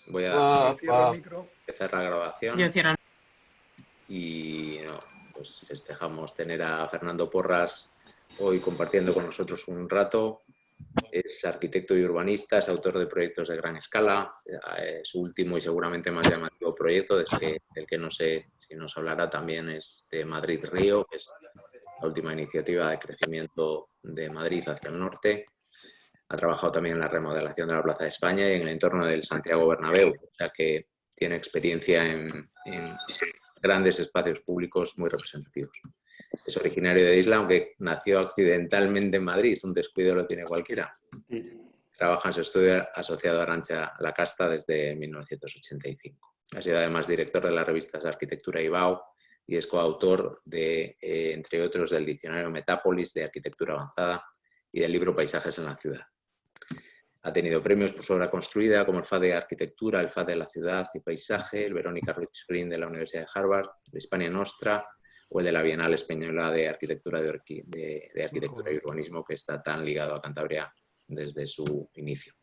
Voy a Cierro el micro. empezar la grabación. Yo cierro. Y no, pues festejamos tener a Fernando Porras hoy compartiendo con nosotros un rato. Es arquitecto y urbanista, es autor de proyectos de gran escala. Su último y seguramente más llamativo proyecto, del que no sé si nos hablará también, es de Madrid-Río, que es la última iniciativa de crecimiento de Madrid hacia el norte. Ha trabajado también en la remodelación de la Plaza de España y en el entorno del Santiago Bernabéu, o sea que tiene experiencia en grandes espacios públicos muy representativos. Es originario de Isla, aunque nació accidentalmente en Madrid, un descuido lo tiene cualquiera. Trabaja en su estudio asociado a Arantxa Lacasta desde 1985. Ha sido además director de las revistas Arquitectura y BAU y es coautor de, entre otros, del diccionario Metápolis de Arquitectura Avanzada y del libro Paisajes en la Ciudad. Ha tenido premios por su obra construida, como el FAD de Arquitectura, el FAD de la Ciudad y Paisaje, el Verónica Rich Green de la Universidad de Harvard, el Hispania Nostra o el de la Bienal Española de Arquitectura, Arquitectura y Urbanismo, que está tan ligado a Cantabria desde su inicio.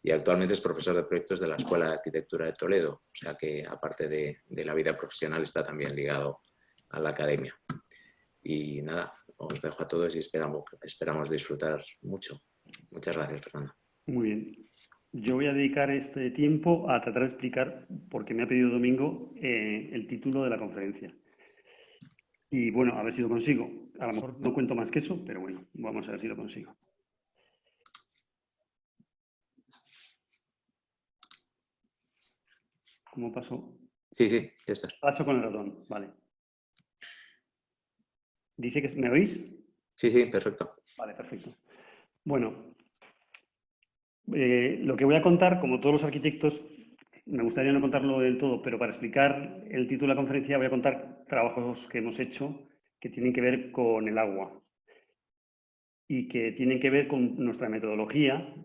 Y actualmente es profesor de proyectos de la Escuela de Arquitectura de Toledo, o sea que aparte de la vida profesional está también ligado a la academia. Y nada, os dejo a todos y esperamos disfrutar mucho. Muchas gracias, Fernando. Muy bien. Yo voy a dedicar este tiempo a tratar de explicar, porque me ha pedido Domingo, el título de la conferencia. Y bueno, a ver si lo consigo. A lo mejor no cuento más que eso, pero bueno, vamos a ver si lo consigo. ¿Cómo pasó? Sí, ya estás. Paso con el ratón, vale. ¿Dice que me oís? Sí, perfecto. Vale, perfecto. Bueno, lo que voy a contar, como todos los arquitectos, me gustaría no contarlo del todo, pero para explicar el título de la conferencia voy a contar trabajos que hemos hecho que tienen que ver con el agua y que tienen que ver con nuestra metodología,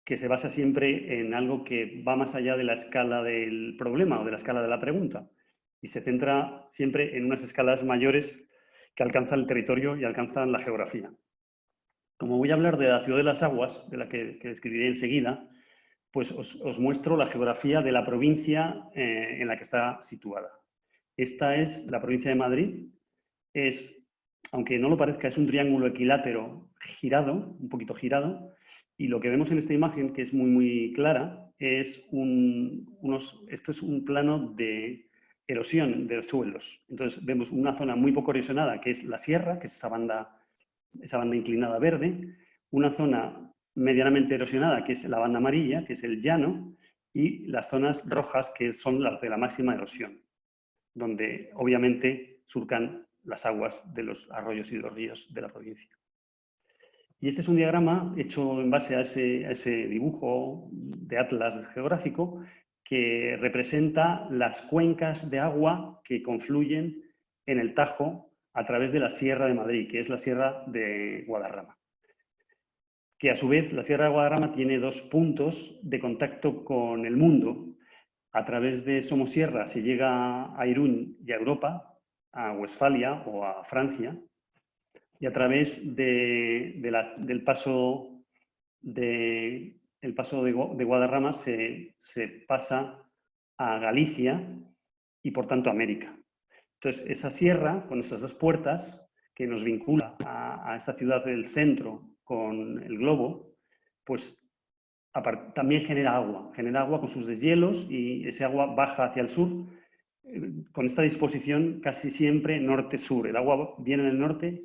que se basa siempre en algo que va más allá de la escala del problema o de la escala de la pregunta y se centra siempre en unas escalas mayores que alcanzan el territorio y alcanzan la geografía. Como voy a hablar de la ciudad de las aguas, de la que describiré enseguida, pues os muestro la geografía de la provincia en la que está situada. Esta es la provincia de Madrid. Aunque no lo parezca, es un triángulo equilátero girado, un poquito girado, y lo que vemos en esta imagen, que es muy clara, es esto es un plano de erosión de los suelos. Entonces vemos una zona muy poco erosionada, que es la sierra, que es esa banda inclinada verde, una zona medianamente erosionada, que es la banda amarilla, que es el llano, y las zonas rojas, que son las de la máxima erosión, donde obviamente surcan las aguas de los arroyos y de los ríos de la provincia. Y este es un diagrama hecho en base a ese dibujo de atlas geográfico que representa las cuencas de agua que confluyen en el Tajo a través de la Sierra de Madrid, que es la Sierra de Guadarrama. Que a su vez la Sierra de Guadarrama tiene dos puntos de contacto con el mundo. A través de Somosierra se llega a Irún y a Europa, a Westfalia o a Francia, y a través del paso de Guadarrama se pasa a Galicia y por tanto a América. Entonces, esa sierra, con esas dos puertas que nos vincula a esta ciudad del centro con el globo, pues también genera agua con sus deshielos y ese agua baja hacia el sur con esta disposición casi siempre norte-sur. El agua viene del norte,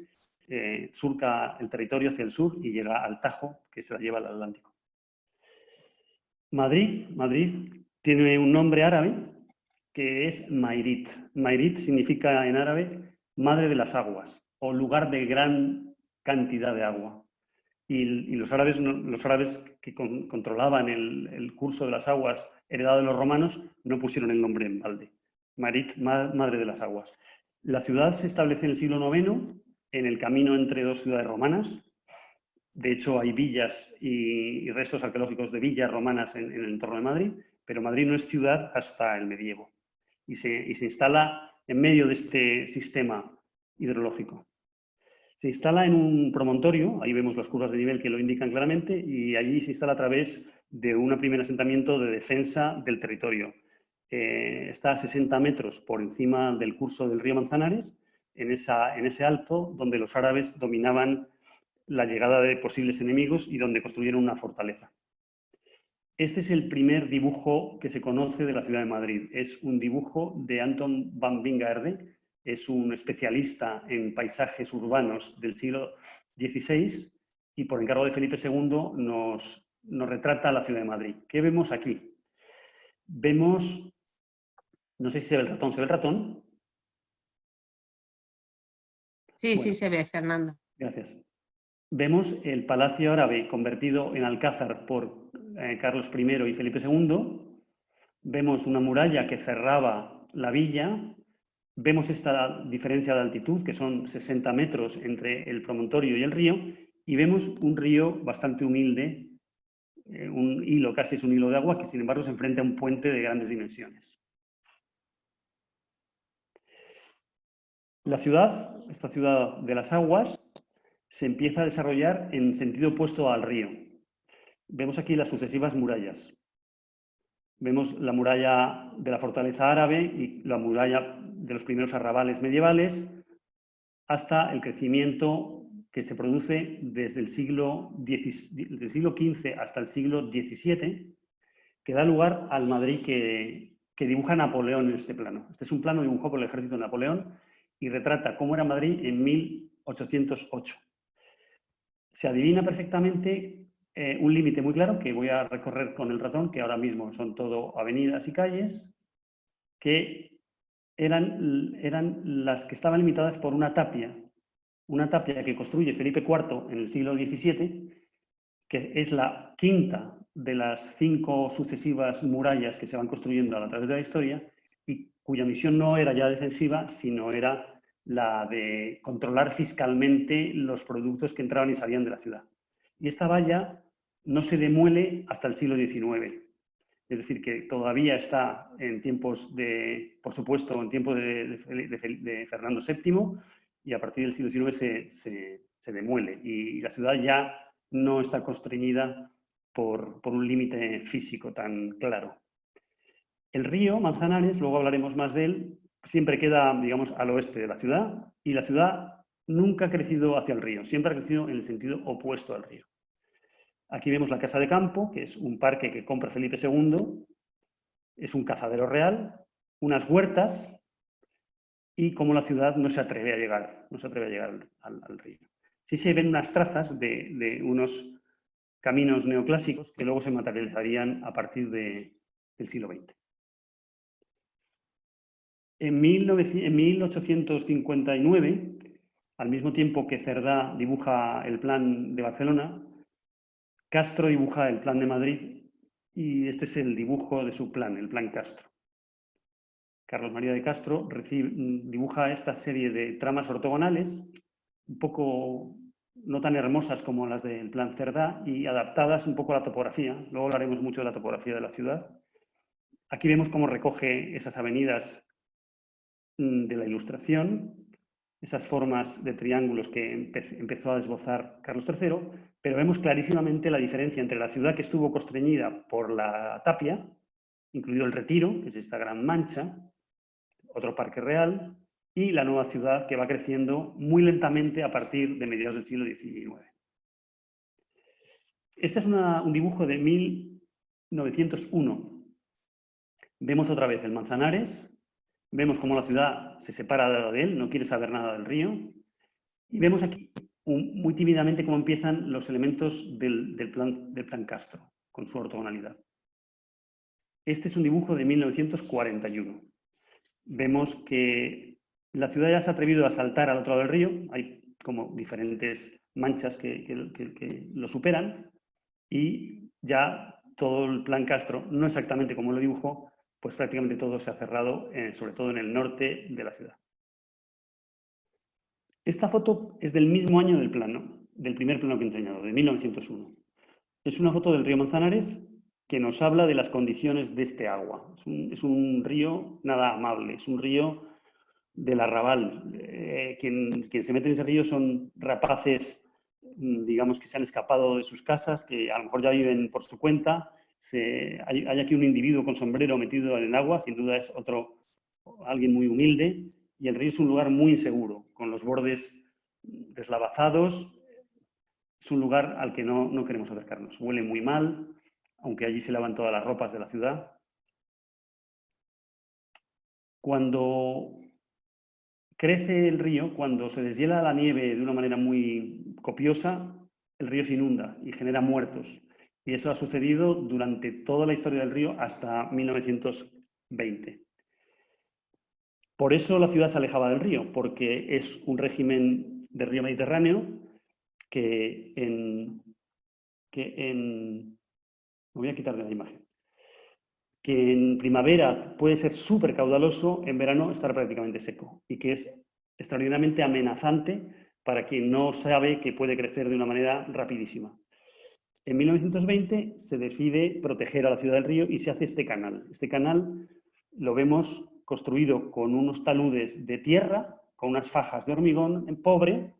surca el territorio hacia el sur y llega al Tajo, que se la lleva al Atlántico. Madrid tiene un nombre árabe que es Mairit. Mairit significa en árabe madre de las aguas o lugar de gran cantidad de agua. Y los árabes que controlaban el curso de las aguas heredado de los romanos no pusieron el nombre en balde. Mairit, madre de las aguas. La ciudad se establece en el siglo IX en el camino entre dos ciudades romanas. De hecho, hay villas y restos arqueológicos de villas romanas en el entorno de Madrid, pero Madrid no es ciudad hasta el medievo y se instala en medio de este sistema hidrológico. Se instala en un promontorio, ahí vemos las curvas de nivel que lo indican claramente, y allí se instala a través de un primer asentamiento de defensa del territorio. Está a 60 metros por encima del curso del río Manzanares, en ese alto donde los árabes dominaban la llegada de posibles enemigos y donde construyeron una fortaleza. Este es el primer dibujo que se conoce de la ciudad de Madrid. Es un dibujo de Anton van Wingaerde, es un especialista en paisajes urbanos del siglo XVI y por encargo de Felipe II nos retrata la ciudad de Madrid. ¿Qué vemos aquí? Vemos, no sé si se ve el ratón, ¿se ve el ratón? Sí, bueno, sí se ve, Fernando. Gracias. Vemos el Palacio Árabe convertido en alcázar por Carlos I y Felipe II. Vemos una muralla que cerraba la villa. Vemos esta diferencia de altitud, que son 60 metros entre el promontorio y el río. Y vemos un río bastante humilde, un hilo, casi es un hilo de agua, que sin embargo se enfrenta a un puente de grandes dimensiones. La ciudad, esta ciudad de las aguas, se empieza a desarrollar en sentido opuesto al río. Vemos aquí las sucesivas murallas. Vemos la muralla de la fortaleza árabe y la muralla de los primeros arrabales medievales, hasta el crecimiento que se produce desde el siglo XV hasta el siglo XVII, que da lugar al Madrid que dibuja Napoleón en este plano. Este es un plano dibujado por el ejército de Napoleón y retrata cómo era Madrid en 1808. Se adivina perfectamente un límite muy claro que voy a recorrer con el ratón, que ahora mismo son todo avenidas y calles, que eran las que estaban limitadas por una tapia que construye Felipe IV en el siglo XVII, que es la quinta de las 5 sucesivas murallas que se van construyendo a través de la historia y cuya misión no era ya defensiva, sino era la de controlar fiscalmente los productos que entraban y salían de la ciudad. Y esta valla no se demuele hasta el siglo XIX. Es decir, que todavía está en tiempos de, por supuesto, en tiempos de Fernando VII, y a partir del siglo XIX se demuele. Y la ciudad ya no está constreñida por un límite físico tan claro. El río Manzanares, luego hablaremos más de él, siempre queda, digamos, al oeste de la ciudad, y la ciudad nunca ha crecido hacia el río, siempre ha crecido en el sentido opuesto al río. Aquí vemos la Casa de Campo, que es un parque que compra Felipe II, es un cazadero real, unas huertas, y cómo la ciudad no se atreve a llegar, al río. Sí se ven unas trazas de unos caminos neoclásicos que luego se materializarían a partir del siglo XX. En 1859, al mismo tiempo que Cerdá dibuja el plan de Barcelona, Castro dibuja el plan de Madrid y este es el dibujo de su plan, el plan Castro. Carlos María de Castro dibuja esta serie de tramas ortogonales, un poco no tan hermosas como las del plan Cerdá y adaptadas un poco a la topografía. Luego hablaremos mucho de la topografía de la ciudad. Aquí vemos cómo recoge esas avenidas de la Ilustración, esas formas de triángulos que empezó a esbozar Carlos III, pero vemos clarísimamente la diferencia entre la ciudad que estuvo constreñida por la tapia, incluido el Retiro, que es esta gran mancha, otro parque real, y la nueva ciudad que va creciendo muy lentamente a partir de mediados del siglo XIX. Este es un dibujo de 1901. Vemos otra vez el Manzanares, vemos cómo la ciudad se separa de él, no quiere saber nada del río, y vemos aquí muy tímidamente cómo empiezan los elementos del plan Castro, con su ortogonalidad. Este es un dibujo de 1941. Vemos que la ciudad ya se ha atrevido a saltar al otro lado del río, hay como diferentes manchas que lo superan, y ya todo el plan Castro, no exactamente como lo dibujó, pues prácticamente todo se ha cerrado, sobre todo en el norte de la ciudad. Esta foto es del mismo año del plano, del primer plano que he enseñado, de 1901. Es una foto del río Manzanares que nos habla de las condiciones de este agua. Es un río nada amable, es un río del arrabal. Quien se mete en ese río son rapaces, digamos, que se han escapado de sus casas, que a lo mejor ya viven por su cuenta. Hay aquí un individuo con sombrero metido en el agua, sin duda es alguien muy humilde, y el río es un lugar muy inseguro, con los bordes deslavazados. Es un lugar al que no queremos acercarnos. Huele muy mal, aunque allí se lavan todas las ropas de la ciudad. Cuando crece el río, cuando se deshiela la nieve de una manera muy copiosa, el río se inunda y genera muertos. Y eso ha sucedido durante toda la historia del río hasta 1920. Por eso la ciudad se alejaba del río, porque es un régimen de río Mediterráneo que me voy a quitar de la imagen, que en primavera puede ser súper caudaloso, en verano estar prácticamente seco, y que es extraordinariamente amenazante para quien no sabe que puede crecer de una manera rapidísima. En 1920 se decide proteger a la ciudad del río y se hace este canal. Este canal lo vemos construido con unos taludes de tierra, con unas fajas de hormigón en pobre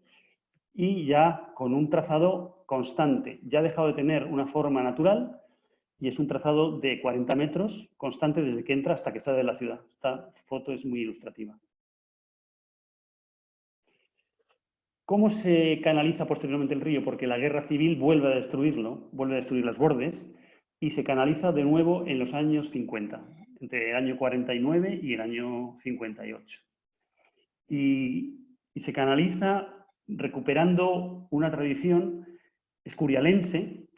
y ya con un trazado constante. Ya ha dejado de tener una forma natural y es un trazado de 40 metros constante desde que entra hasta que sale de la ciudad. Esta foto es muy ilustrativa. ¿Cómo se canaliza posteriormente el río? Porque la guerra civil vuelve a destruirlo, vuelve a destruir los bordes y se canaliza de nuevo en los años 50, entre el año 49 y el año 58. Y se canaliza recuperando una tradición escurialense,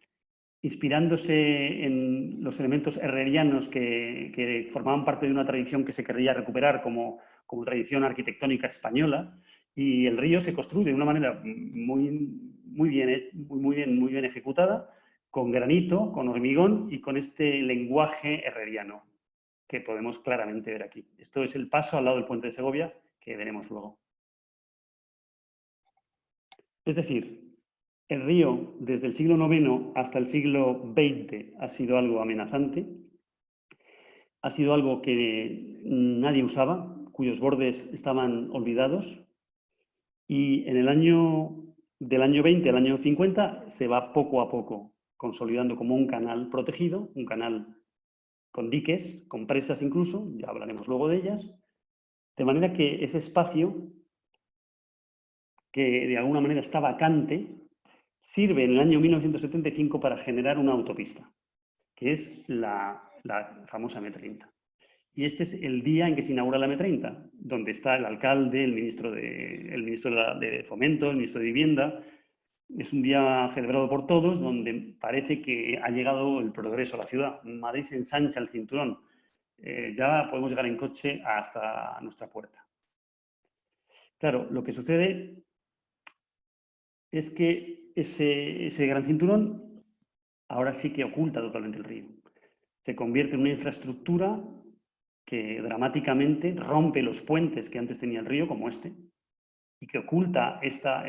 inspirándose en los elementos herrerianos que formaban parte de una tradición que se querría recuperar como tradición arquitectónica española, y el río se construye de una manera muy bien ejecutada, con granito, con hormigón y con este lenguaje herreriano que podemos claramente ver aquí. Esto es el paso al lado del puente de Segovia, que veremos luego. Es decir, el río, desde el siglo IX hasta el siglo XX, ha sido algo amenazante, ha sido algo que nadie usaba, cuyos bordes estaban olvidados, y en el del año 20 al año 50 se va poco a poco consolidando como un canal protegido, un canal con diques, con presas incluso, ya hablaremos luego de ellas, de manera que ese espacio, que de alguna manera está vacante, sirve en el año 1975 para generar una autopista, que es la famosa M30. Y este es el día en que se inaugura la M30, donde está el alcalde, el ministro de Fomento, el ministro de Vivienda. Es un día celebrado por todos, donde parece que ha llegado el progreso a la ciudad. Madrid se ensancha el cinturón. Ya podemos llegar en coche hasta nuestra puerta. Claro, lo que sucede es que ese gran cinturón ahora sí que oculta totalmente el río. Se convierte en una infraestructura que dramáticamente rompe los puentes que antes tenía el río, como este, y que oculta esta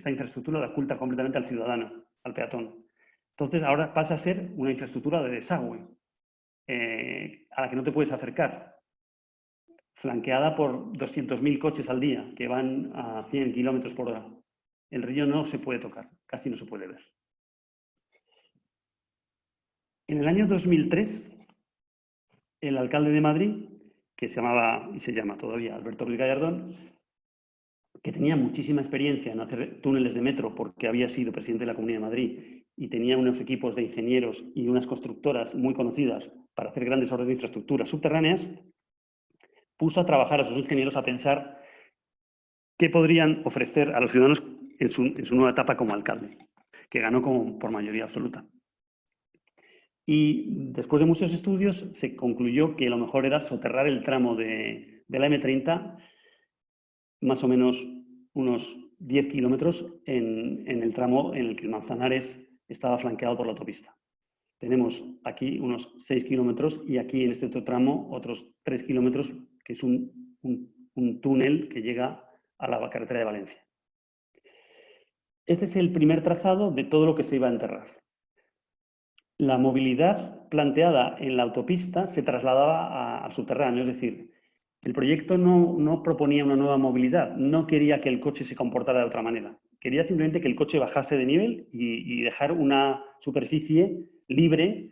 infraestructura, la oculta completamente al ciudadano, al peatón. Entonces ahora pasa a ser una infraestructura de desagüe, a la que no te puedes acercar, flanqueada por 200.000 coches al día que van a 100 kilómetros por hora. El río no se puede tocar, casi no se puede ver. En el año 2003, el alcalde de Madrid, que se llamaba y se llama todavía Alberto Ruiz Gallardón, que tenía muchísima experiencia en hacer túneles de metro porque había sido presidente de la Comunidad de Madrid y tenía unos equipos de ingenieros y unas constructoras muy conocidas para hacer grandes obras de infraestructuras subterráneas, puso a trabajar a sus ingenieros a pensar qué podrían ofrecer a los ciudadanos en su nueva etapa como alcalde, que ganó por mayoría absoluta. Y después de muchos estudios se concluyó que lo mejor era soterrar el tramo de la M30 más o menos unos 10 kilómetros en el tramo en el que Manzanares estaba flanqueado por la autopista. Tenemos aquí unos 6 kilómetros y aquí en este otro tramo otros 3 kilómetros, que es un túnel que llega a la carretera de Valencia. Este es el primer trazado de todo lo que se iba a enterrar. La movilidad planteada en la autopista se trasladaba al subterráneo, es decir, El proyecto no proponía una nueva movilidad, no quería que el coche se comportara de otra manera. Quería simplemente que el coche bajase de nivel y dejar una superficie libre.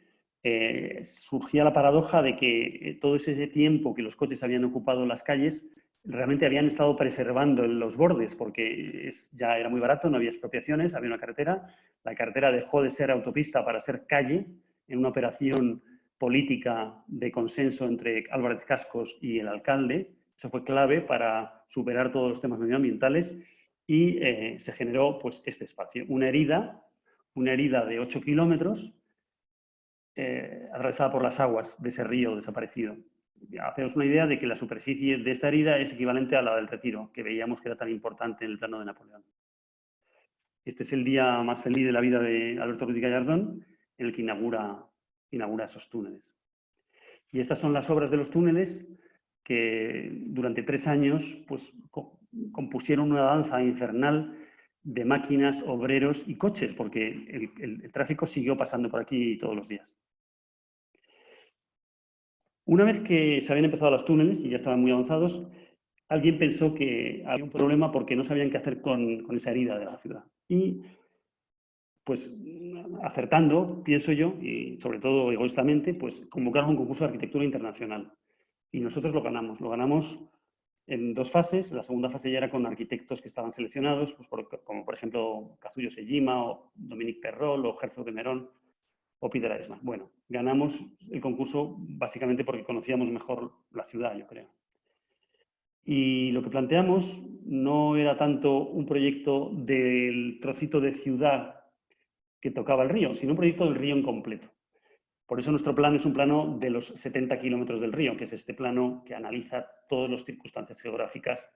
Surgía la paradoja de que todo ese tiempo que los coches habían ocupado las calles realmente habían estado preservando los bordes, porque ya era muy barato, no había expropiaciones, había una carretera. La carretera dejó de ser autopista para ser calle en una operación política de consenso entre Álvarez Cascos y el alcalde. Eso fue clave para superar todos los temas medioambientales y se generó pues, este espacio. Una herida de 8 kilómetros atravesada por las aguas de ese río desaparecido. Haceros una idea de que la superficie de esta herida es equivalente a la del Retiro, que veíamos que era tan importante en el plano de Napoleón. Este es el día más feliz de la vida de Alberto Ruiz Gallardón, en el que inaugura esos túneles. Y estas son las obras de los túneles que durante 3 años pues, compusieron una danza infernal de máquinas, obreros y coches, porque el tráfico siguió pasando por aquí todos los días. Una vez que se habían empezado los túneles y ya estaban muy avanzados, alguien pensó que había un problema porque no sabían qué hacer con esa herida de la ciudad. Y pues acertando, pienso yo, y sobre todo egoístamente, pues convocaron un concurso de arquitectura internacional. Y nosotros lo ganamos en 2 fases. La segunda fase ya era con arquitectos que estaban seleccionados, pues como por ejemplo Kazuyo Sejima, o Dominique Perrol, o Herzog de Merón, o Peter Eisman. Bueno, ganamos el concurso básicamente porque conocíamos mejor la ciudad, yo creo. Y lo que planteamos no era tanto un proyecto del trocito de ciudad que tocaba el río, sino un proyecto del río en completo. Por eso nuestro plano es un plano de los 70 kilómetros del río, que es este plano que analiza todas las circunstancias geográficas,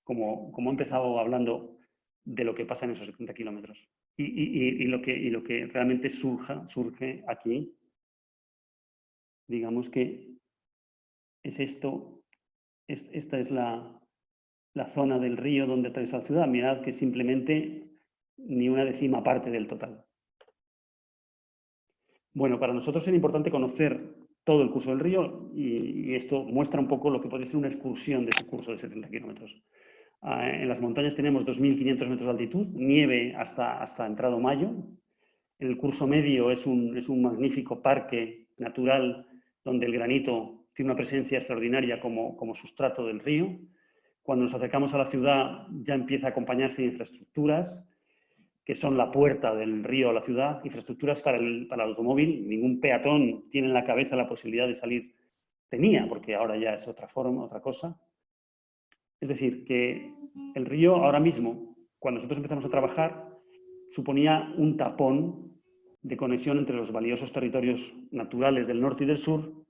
como he empezado hablando de lo que pasa en esos 70 kilómetros. Y lo que realmente surge aquí, digamos que es esto, esta es la zona del río donde atraviesa la ciudad. Mirad que simplemente ni una décima parte del total. Bueno, para nosotros era importante conocer todo el curso del río y esto muestra un poco lo que puede ser una excursión de ese curso de 70 kilómetros. En las montañas tenemos 2.500 metros de altitud, nieve hasta entrado mayo. En el curso medio es un magnífico parque natural donde el granito tiene una presencia extraordinaria como sustrato del río. Cuando nos acercamos a la ciudad ya empieza a acompañarse de infraestructuras que son la puerta del río a la ciudad, infraestructuras para el automóvil. Ningún peatón tiene en la cabeza la posibilidad de salir. Tenía, porque ahora ya es otra forma, otra cosa. Es decir, que el río ahora mismo, cuando nosotros empezamos a trabajar, suponía un tapón de conexión entre los valiosos territorios naturales del norte y del sur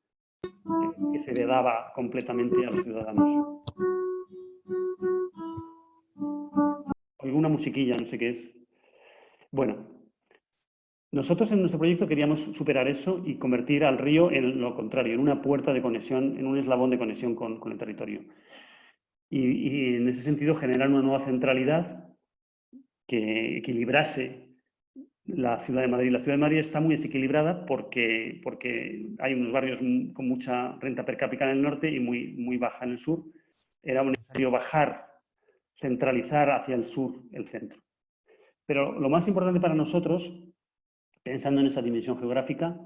que se vedaba completamente a los ciudadanos. Alguna musiquilla, no sé qué es. Bueno, nosotros en nuestro proyecto queríamos superar eso y convertir al río en lo contrario, en una puerta de conexión, en un eslabón de conexión con el territorio. Y en ese sentido generar una nueva centralidad que equilibrase la ciudad de Madrid. La ciudad de Madrid está muy desequilibrada porque hay unos barrios con mucha renta per cápita en el norte y muy baja en el sur. Era necesario bajar, centralizar hacia el sur el centro. Pero lo más importante para nosotros, pensando en esa dimensión geográfica,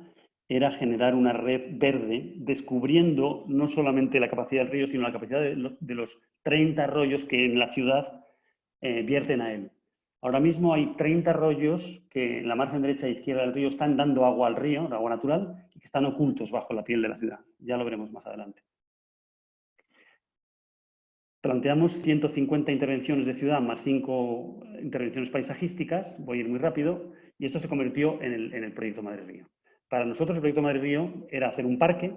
era generar una red verde, descubriendo no solamente la capacidad del río, sino la capacidad de los 30 arroyos que en la ciudad vierten a él. Ahora mismo hay 30 arroyos que en la margen derecha e izquierda del río están dando agua al río, agua natural, y que están ocultos bajo la piel de la ciudad. Ya lo veremos más adelante. Planteamos 150 intervenciones de ciudad más 5 intervenciones paisajísticas, voy a ir muy rápido, y esto se convirtió en el proyecto Madrid Río. Para nosotros el proyecto Madrid Río era hacer un parque,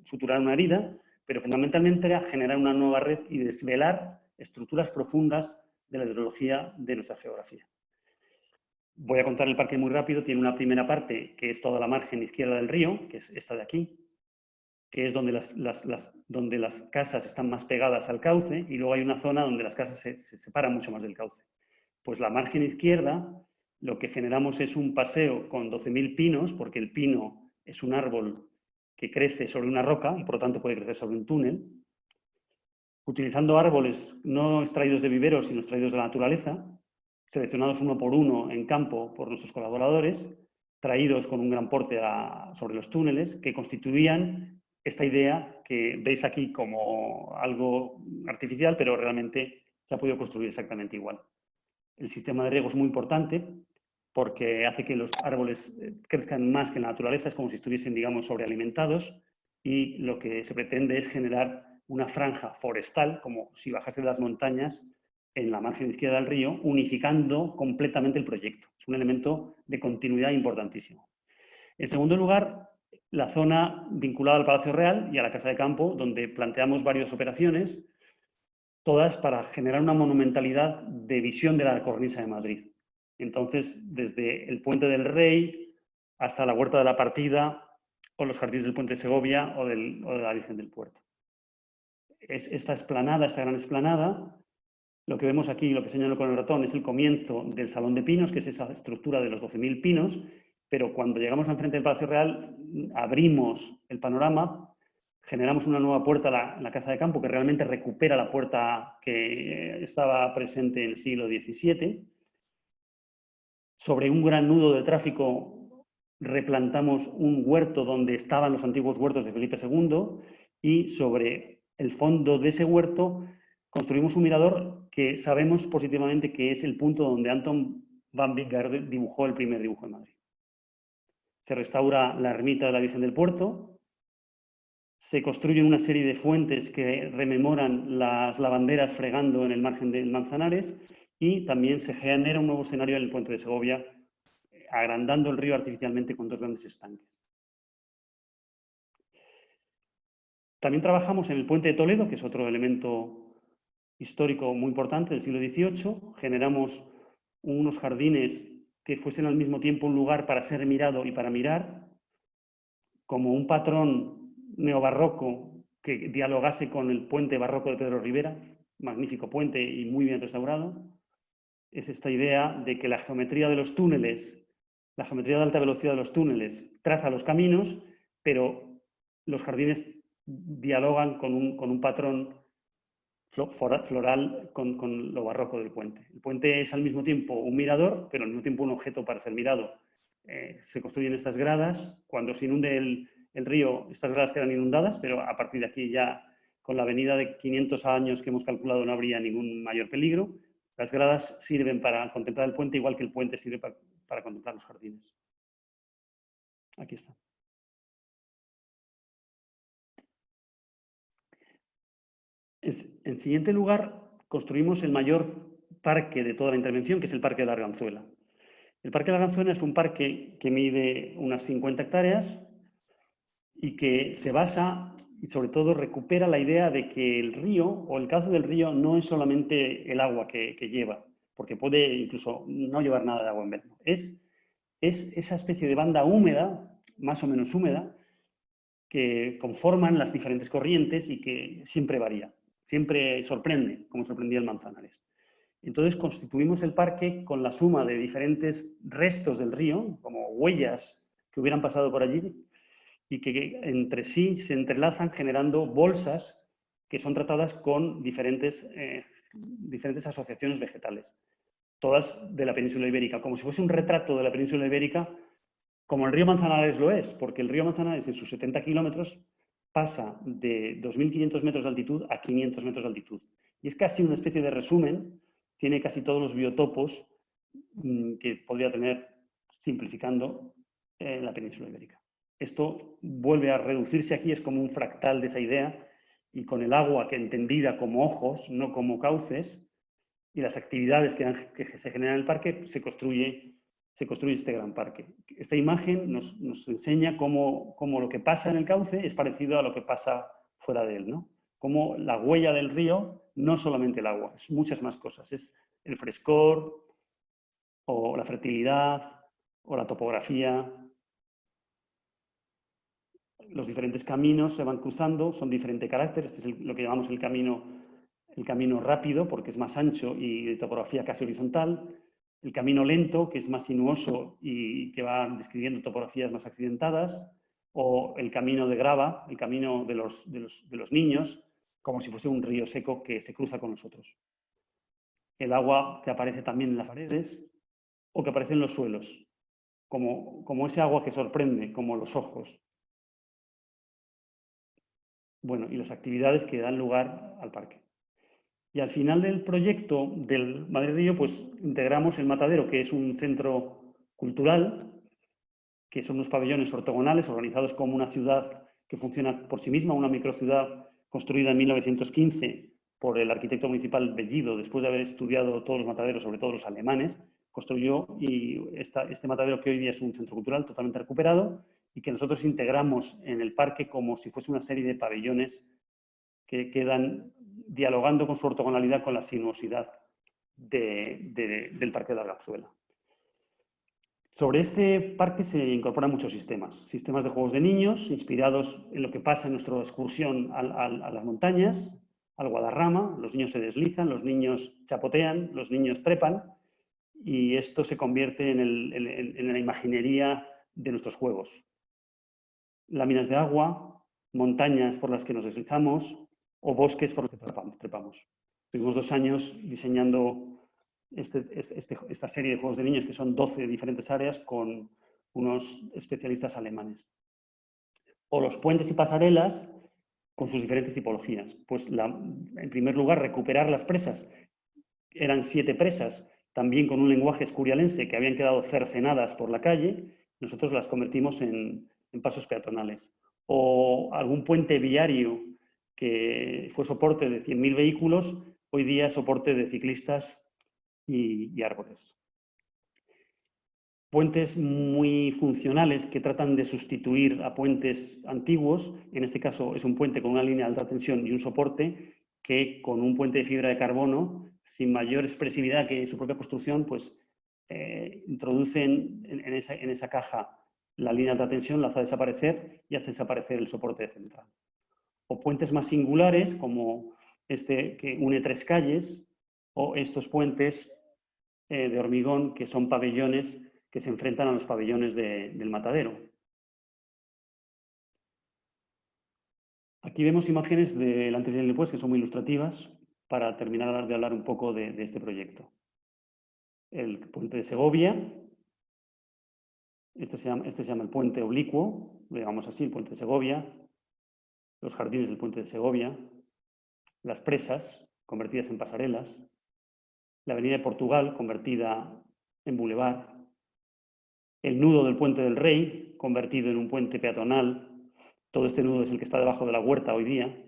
suturar una herida, pero fundamentalmente era generar una nueva red y desvelar estructuras profundas de la hidrología de nuestra geografía. Voy a contar el parque muy rápido, tiene una primera parte que es toda la margen izquierda del río, que es esta de aquí, que es donde las casas están más pegadas al cauce, y luego hay una zona donde las casas se separan mucho más del cauce. Pues la margen izquierda, lo que generamos es un paseo con 12.000 pinos, porque el pino es un árbol que crece sobre una roca y por lo tanto puede crecer sobre un túnel. utilizando árboles no extraídos de viveros, sino extraídos de la naturaleza, seleccionados uno por uno en campo por nuestros colaboradores, traídos con un gran porte sobre los túneles, que constituían esta idea que veis aquí como algo artificial, pero realmente se ha podido construir exactamente igual. El sistema de riego es muy importante porque hace que los árboles crezcan más que en la naturaleza, es como si estuviesen, digamos, sobrealimentados, y lo que se pretende es generar una franja forestal, como si bajase de las montañas en la margen izquierda del río, unificando completamente el proyecto. Es un elemento de continuidad importantísimo. En segundo lugar, la zona vinculada al Palacio Real y a la Casa de Campo, donde planteamos varias operaciones, todas para generar una monumentalidad de visión de la cornisa de Madrid. Entonces, desde el Puente del Rey hasta la Huerta de la Partida, o los jardines del Puente de Segovia o de la Virgen del Puerto. Esta explanada, esta gran explanada, lo que vemos aquí, lo que señalo con el ratón, es el comienzo del Salón de Pinos, que es esa estructura de los 12.000 pinos, pero cuando llegamos enfrente del Palacio Real, abrimos el panorama, generamos una nueva puerta a la Casa de Campo, que realmente recupera la puerta que estaba presente en el siglo XVII. Sobre un gran nudo de tráfico replantamos un huerto donde estaban los antiguos huertos de Felipe II, y sobre el fondo de ese huerto construimos un mirador que sabemos positivamente que es el punto donde Anton van Wingårdh dibujó el primer dibujo de Madrid. Se restaura la ermita de la Virgen del Puerto, se construyen una serie de fuentes que rememoran las lavanderas fregando en el margen del Manzanares, y también se genera un nuevo escenario en el Puente de Segovia, agrandando el río artificialmente con dos grandes estanques. También trabajamos en el Puente de Toledo, que es otro elemento histórico muy importante del siglo XVIII. Generamos unos jardines que fuesen al mismo tiempo un lugar para ser mirado y para mirar, como un patrón neobarroco que dialogase con el puente barroco de Pedro Rivera, magnífico puente y muy bien restaurado. Es esta idea de que la geometría de los túneles, la geometría de alta velocidad de los túneles traza los caminos, pero los jardines dialogan con un patrón floral con lo barroco del puente. El puente es al mismo tiempo un mirador, pero al mismo tiempo un objeto para ser mirado. Se construyen estas gradas. Cuando se inunde el río, estas gradas quedan inundadas, pero a partir de aquí ya, con la venida de 500 años que hemos calculado, no habría ningún mayor peligro. Las gradas sirven para contemplar el puente, igual que el puente sirve para contemplar los jardines. Aquí está. En siguiente lugar, construimos el mayor parque de toda la intervención, que es el Parque de la Arganzuela. El Parque de la Arganzuela es un parque que mide unas 50 hectáreas y que se basa y sobre todo recupera la idea de que el río o el cauce del río no es solamente el agua que lleva, porque puede incluso no llevar nada de agua en verano. Es esa especie de banda húmeda, más o menos húmeda, que conforman las diferentes corrientes y que siempre varía, siempre sorprende, como sorprendía el Manzanares. Entonces constituimos el parque con la suma de diferentes restos del río, como huellas que hubieran pasado por allí, y que entre sí se entrelazan generando bolsas que son tratadas con diferentes asociaciones vegetales, todas de la península ibérica, como si fuese un retrato de la península ibérica, como el río Manzanares lo es, porque el río Manzanares en sus 70 kilómetros pasa de 2.500 metros de altitud a 500 metros de altitud. Y es casi una especie de resumen, tiene casi todos los biotopos que podría tener, simplificando, la península ibérica. Esto vuelve a reducirse aquí, es como un fractal de esa idea, y con el agua que entendida como ojos, no como cauces, y las actividades que se generan en el parque, se construye este gran parque. Esta imagen nos enseña cómo lo que pasa en el cauce es parecido a lo que pasa fuera de él, ¿no? Cómo la huella del río, no solamente el agua, es muchas más cosas. Es el frescor, o la fertilidad, o la topografía. Los diferentes caminos se van cruzando, son de diferente carácter. Este es lo que llamamos el camino rápido, porque es más ancho y de topografía casi horizontal. El camino lento, que es más sinuoso y que va describiendo topografías más accidentadas. O el camino de grava, el camino de los niños, como si fuese un río seco que se cruza con nosotros. El agua que aparece también en las paredes o que aparece en los suelos, como ese agua que sorprende, como los ojos. Bueno, y las actividades que dan lugar al parque. Y al final del proyecto del Madrid Río, pues integramos el Matadero, que es un centro cultural, que son unos pabellones ortogonales organizados como una ciudad que funciona por sí misma, una microciudad construida en 1915 por el arquitecto municipal Bellido, después de haber estudiado todos los mataderos, sobre todo los alemanes, construyó y este matadero que hoy día es un centro cultural totalmente recuperado y que nosotros integramos en el parque como si fuese una serie de pabellones que quedan dialogando con su ortogonalidad con la sinuosidad del Parque de la Arganzuela. Sobre este parque se incorporan muchos sistemas de juegos de niños, inspirados en lo que pasa en nuestra excursión a las montañas, al Guadarrama. Los niños se deslizan, los niños chapotean, los niños trepan, y esto se convierte en la imaginería de nuestros juegos. Láminas de agua, montañas por las que nos deslizamos o bosques por los que trepamos. Tuvimos 2 años diseñando esta serie de juegos de niños, que son 12 diferentes áreas con unos especialistas alemanes. O los puentes y pasarelas con sus diferentes tipologías. Pues en primer lugar, recuperar las presas. Eran 7 presas, también con un lenguaje escurialense, que habían quedado cercenadas por la calle. Nosotros las convertimos en pasos peatonales. O algún puente viario que fue soporte de 100.000 vehículos, hoy día es soporte de ciclistas y árboles. Puentes muy funcionales que tratan de sustituir a puentes antiguos. En este caso es un puente con una línea de alta tensión y un soporte que, con un puente de fibra de carbono, sin mayor expresividad que su propia construcción, pues introducen en esa caja la línea de alta tensión, la hace desaparecer y hace desaparecer el soporte central. O puentes más singulares, como este que une 3 calles, o estos puentes de hormigón, que son pabellones que se enfrentan a los pabellones del matadero. Aquí vemos imágenes del antes y del después, que son muy ilustrativas, para terminar de hablar un poco de este proyecto. El puente de Segovia, este se llama el puente oblicuo, digamos así, el puente de Segovia, los jardines del puente de Segovia, las presas, convertidas en pasarelas, la avenida de Portugal, convertida en bulevar, el nudo del Puente del Rey, convertido en un puente peatonal. Todo este nudo es el que está debajo de la huerta hoy día.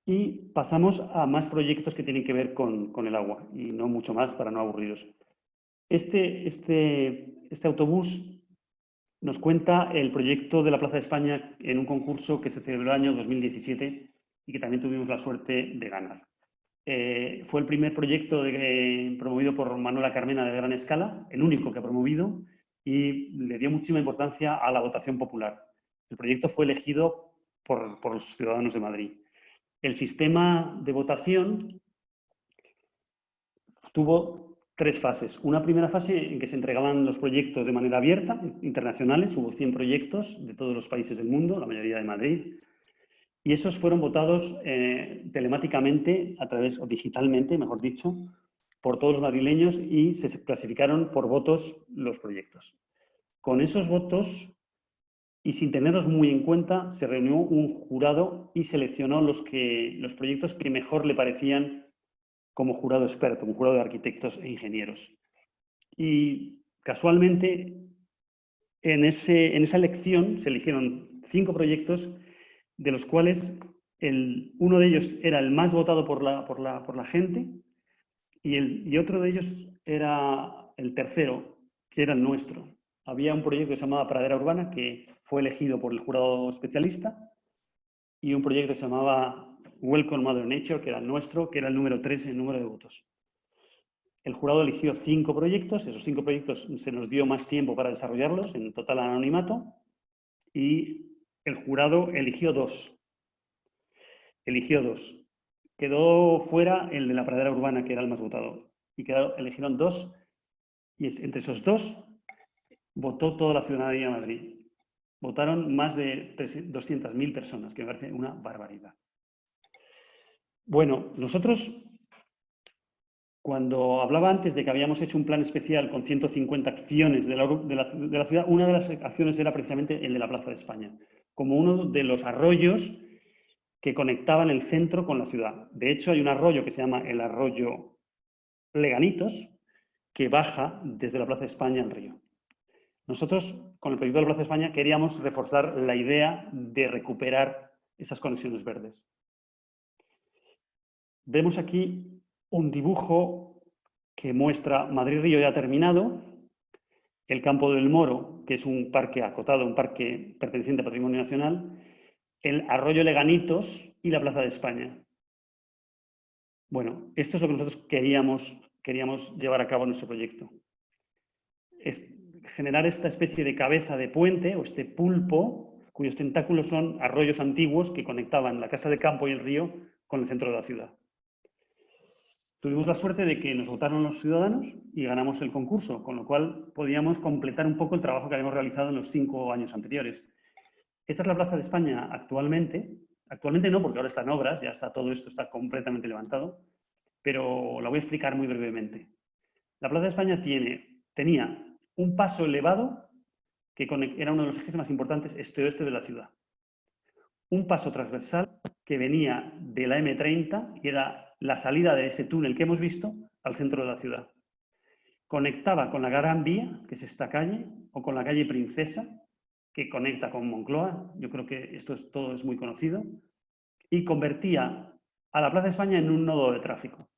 Y pasamos a más proyectos que tienen que ver con el agua, y no mucho más para no aburriros. Este autobús nos cuenta el proyecto de la Plaza de España en un concurso que se celebró el año 2017 y que también tuvimos la suerte de ganar. Fue el primer proyecto promovido por Manuela Carmena de Gran Escala, el único que ha promovido, y le dio muchísima importancia a la votación popular. El proyecto fue elegido por los ciudadanos de Madrid. El sistema de votación tuvo 3 fases. Una primera fase en que se entregaban los proyectos de manera abierta, internacionales. Hubo 100 proyectos de todos los países del mundo, la mayoría de Madrid. Y esos fueron votados telemáticamente, o digitalmente, mejor dicho, por todos los madrileños, y se clasificaron por votos los proyectos. Con esos votos, y sin tenerlos muy en cuenta, se reunió un jurado y seleccionó los proyectos que mejor le parecían como jurado experto, un jurado de arquitectos e ingenieros. Y casualmente, en esa elección se eligieron 5 proyectos, de los cuales uno de ellos era el más votado por la gente, y otro de ellos era el tercero, que era el nuestro. Había un proyecto que se llamaba Pradera Urbana, que fue elegido por el jurado especialista, y un proyecto que se llamaba Welcome Mother Nature, que era el nuestro, que era el número 3 en número de votos. El jurado eligió 5 proyectos, esos 5 proyectos se nos dio más tiempo para desarrollarlos, en total anonimato, y el jurado eligió 2. Quedó fuera el de la Pradera Urbana, que era el más votado, y eligieron 2, y entre esos 2 votó toda la ciudadanía de Madrid. Votaron más de 200.000 personas, que me parece una barbaridad. Bueno, nosotros, cuando hablaba antes de que habíamos hecho un plan especial con 150 acciones de la ciudad, una de las acciones era precisamente el de la Plaza de España, como uno de los arroyos que conectaban el centro con la ciudad. De hecho, hay un arroyo que se llama el arroyo Leganitos, que baja desde la Plaza de España al río. Nosotros, con el proyecto de la Plaza de España, queríamos reforzar la idea de recuperar esas conexiones verdes. Vemos aquí un dibujo que muestra Madrid Río ya terminado, el Campo del Moro, que es un parque acotado, un parque perteneciente a Patrimonio Nacional, el arroyo Leganitos y la Plaza de España. Bueno, esto es lo que nosotros queríamos llevar a cabo en nuestro proyecto. Es generar esta especie de cabeza de puente o este pulpo, cuyos tentáculos son arroyos antiguos que conectaban la casa de campo y el río con el centro de la ciudad. Tuvimos la suerte de que nos votaron los ciudadanos y ganamos el concurso, con lo cual podíamos completar un poco el trabajo que habíamos realizado en los 5 años anteriores. Esta es la Plaza de España actualmente. Actualmente no, porque ahora está en obras, ya está todo esto está completamente levantado, pero la voy a explicar muy brevemente. La Plaza de España tenía un paso elevado que era uno de los ejes más importantes este-oeste de la ciudad. Un paso transversal que venía de la M30 y era la salida de ese túnel que hemos visto al centro de la ciudad. Conectaba con la Gran Vía, que es esta calle, o con la calle Princesa, que conecta con Moncloa, yo creo que todo es muy conocido, y convertía a la Plaza de España en un nodo de tráfico.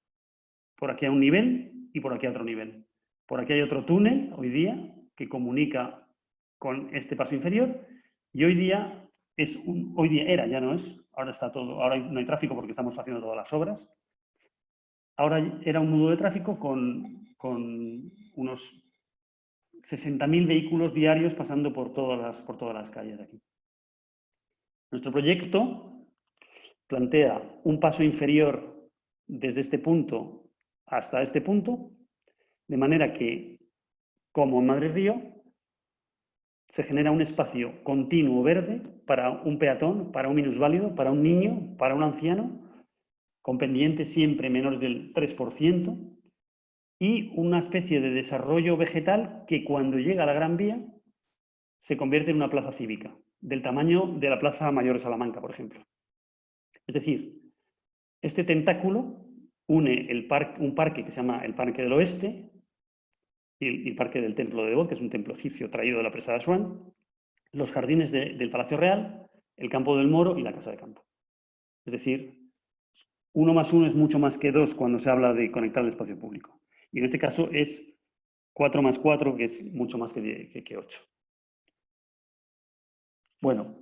Por aquí a un nivel y por aquí a otro nivel. Por aquí hay otro túnel, hoy día, que comunica con este paso inferior, y hoy día era, ya no es, ahora está todo, ahora no hay tráfico porque estamos haciendo todas las obras. Ahora era un nudo de tráfico con unos 60.000 vehículos diarios pasando por todas las calles de aquí. Nuestro proyecto plantea un paso inferior desde este punto hasta este punto, de manera que, como en Madrid Río, se genera un espacio continuo verde para un peatón, para un minusválido, para un niño, para un anciano, con pendientes siempre menores del 3%, y una especie de desarrollo vegetal que cuando llega a la Gran Vía se convierte en una plaza cívica, del tamaño de la Plaza Mayor de Salamanca, por ejemplo. Es decir, este tentáculo une un parque que se llama el Parque del Oeste y el Parque del Templo de Debod, que es un templo egipcio traído de la presa de Asuán, los jardines del Palacio Real, el Campo del Moro y la Casa de Campo. Es decir, 1 más 1 es mucho más que 2 cuando se habla de conectar el espacio público. Y en este caso es 4 más 4, que es mucho más que 8. Bueno,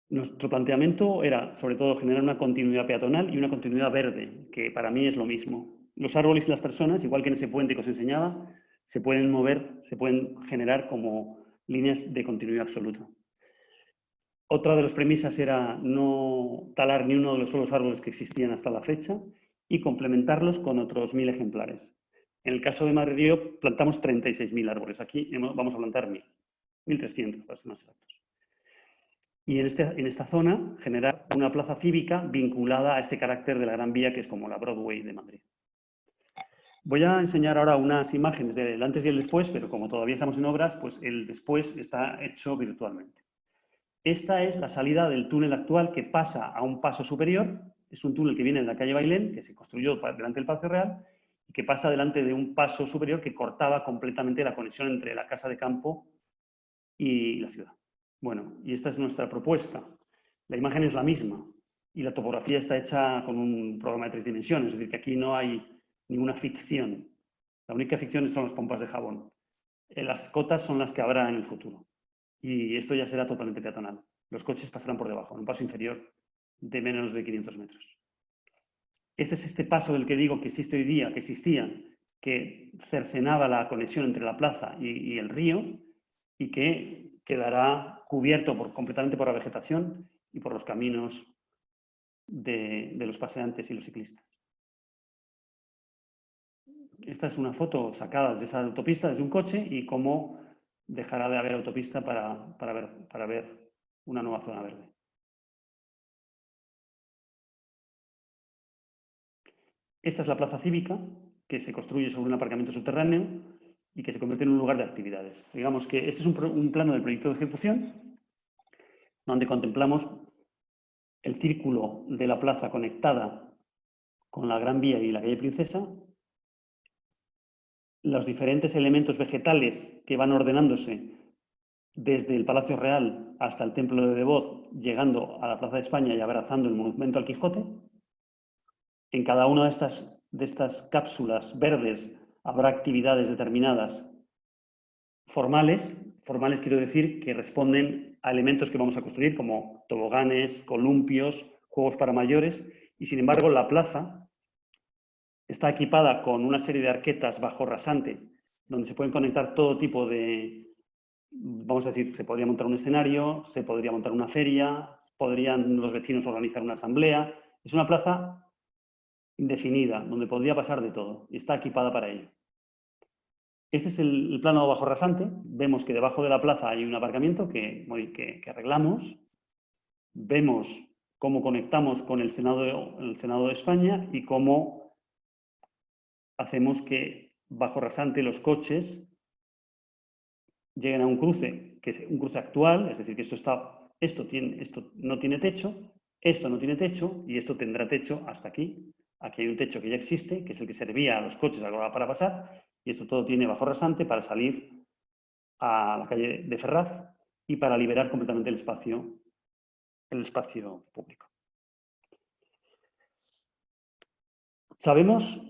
nuestro planteamiento era, sobre todo, generar una continuidad peatonal y una continuidad verde, que para mí es lo mismo. Los árboles y las personas, igual que en ese puente que os enseñaba, se pueden mover, se pueden generar como líneas de continuidad absoluta. Otra de las premisas era no talar ni uno de los solos árboles que existían hasta la fecha y complementarlos con otros 1.000 ejemplares. En el caso de Madrid Río plantamos 36.000 árboles. Aquí vamos a plantar 1.000, 1.300 para ser más exactos. Y en esta zona generar una plaza cívica vinculada a este carácter de la Gran Vía que es como la Broadway de Madrid. Voy a enseñar ahora unas imágenes del antes y el después, pero como todavía estamos en obras, pues el después está hecho virtualmente. Esta es la salida del túnel actual que pasa a un paso superior. Es un túnel que viene de la calle Bailén, que se construyó delante del Palacio Real, y que pasa delante de un paso superior que cortaba completamente la conexión entre la casa de campo y la ciudad. Bueno, y esta es nuestra propuesta. La imagen es la misma y la topografía está hecha con un programa de 3 dimensiones, es decir, que aquí no hay ninguna ficción. La única ficción son las pompas de jabón. Las cotas son las que habrá en el futuro. Y esto ya será totalmente peatonal. Los coches pasarán por debajo, en un paso inferior de menos de 500 metros. Este es este paso del que digo que existe hoy día, que existía, que cercenaba la conexión entre la plaza y el río y que quedará cubierto completamente por la vegetación y por los caminos de los paseantes y los ciclistas. Esta es una foto sacada desde esa autopista, desde un coche, y cómo dejará de haber autopista para ver una nueva zona verde. Esta es la plaza cívica, que se construye sobre un aparcamiento subterráneo y que se convierte en un lugar de actividades. Digamos que este es un plano del proyecto de ejecución donde contemplamos el círculo de la plaza conectada con la Gran Vía y la calle Princesa, los diferentes elementos vegetales que van ordenándose desde el Palacio Real hasta el Templo de Devoz, llegando a la Plaza de España y abrazando el Monumento al Quijote. En cada una de estas cápsulas verdes habrá actividades determinadas formales. Formales quiero decir que responden a elementos que vamos a construir, como toboganes, columpios, juegos para mayores, y sin embargo la plaza está equipada con una serie de arquetas bajo rasante, donde se pueden conectar todo tipo de, vamos a decir, se podría montar un escenario, se podría montar una feria, podrían los vecinos organizar una asamblea. Es una plaza indefinida, donde podría pasar de todo, y está equipada para ello. Este es el plano bajo rasante. Vemos que debajo de la plaza hay un aparcamiento que arreglamos. Vemos cómo conectamos con el Senado de España y cómo hacemos que bajo rasante los coches lleguen a un cruce, que es un cruce actual, es decir, que esto no tiene techo, esto no tiene techo y esto tendrá techo hasta aquí. Aquí hay un techo que ya existe, que es el que servía a los coches ahora para pasar, y esto todo tiene bajo rasante para salir a la calle de Ferraz y para liberar completamente el espacio público. Sabemos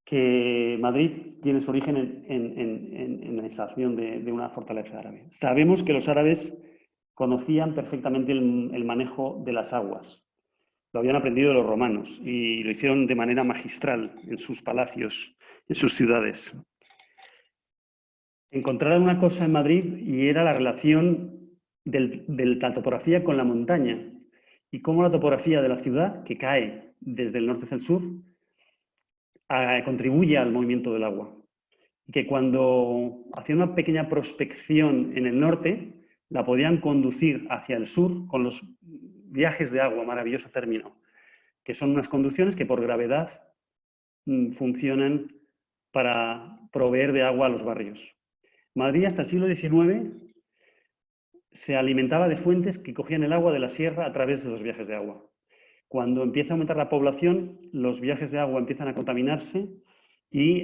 que Madrid tiene su origen en la instalación de una fortaleza árabe. Sabemos que los árabes conocían perfectamente el manejo de las aguas. Lo habían aprendido de los romanos y lo hicieron de manera magistral en sus palacios, en sus ciudades. Encontraron una cosa en Madrid y era la relación de la topografía con la montaña y cómo la topografía de la ciudad, que cae desde el norte hacia el sur, contribuye al movimiento del agua. Y que cuando hacían una pequeña prospección en el norte, la podían conducir hacia el sur con los viajes de agua, maravilloso término, que son unas conducciones que por gravedad funcionan para proveer de agua a los barrios. Madrid hasta el siglo XIX se alimentaba de fuentes que cogían el agua de la sierra a través de los viajes de agua. Cuando empieza a aumentar la población, los viajes de agua empiezan a contaminarse y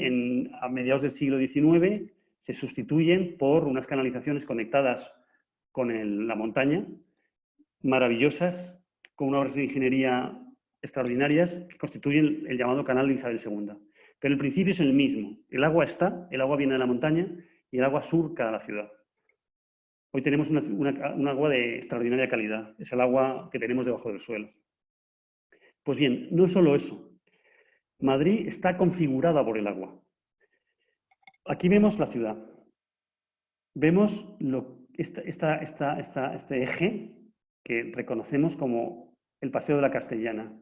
a mediados del siglo XIX se sustituyen por unas canalizaciones conectadas con la montaña, maravillosas, con unas obras de ingeniería extraordinarias que constituyen el llamado Canal de Isabel II. Pero el principio es el mismo. El agua viene de la montaña y el agua surca a la ciudad. Hoy tenemos un agua de extraordinaria calidad. Es el agua que tenemos debajo del suelo. Pues bien, no solo eso. Madrid está configurada por el agua. Aquí vemos la ciudad. Vemos este eje que reconocemos como el Paseo de la Castellana.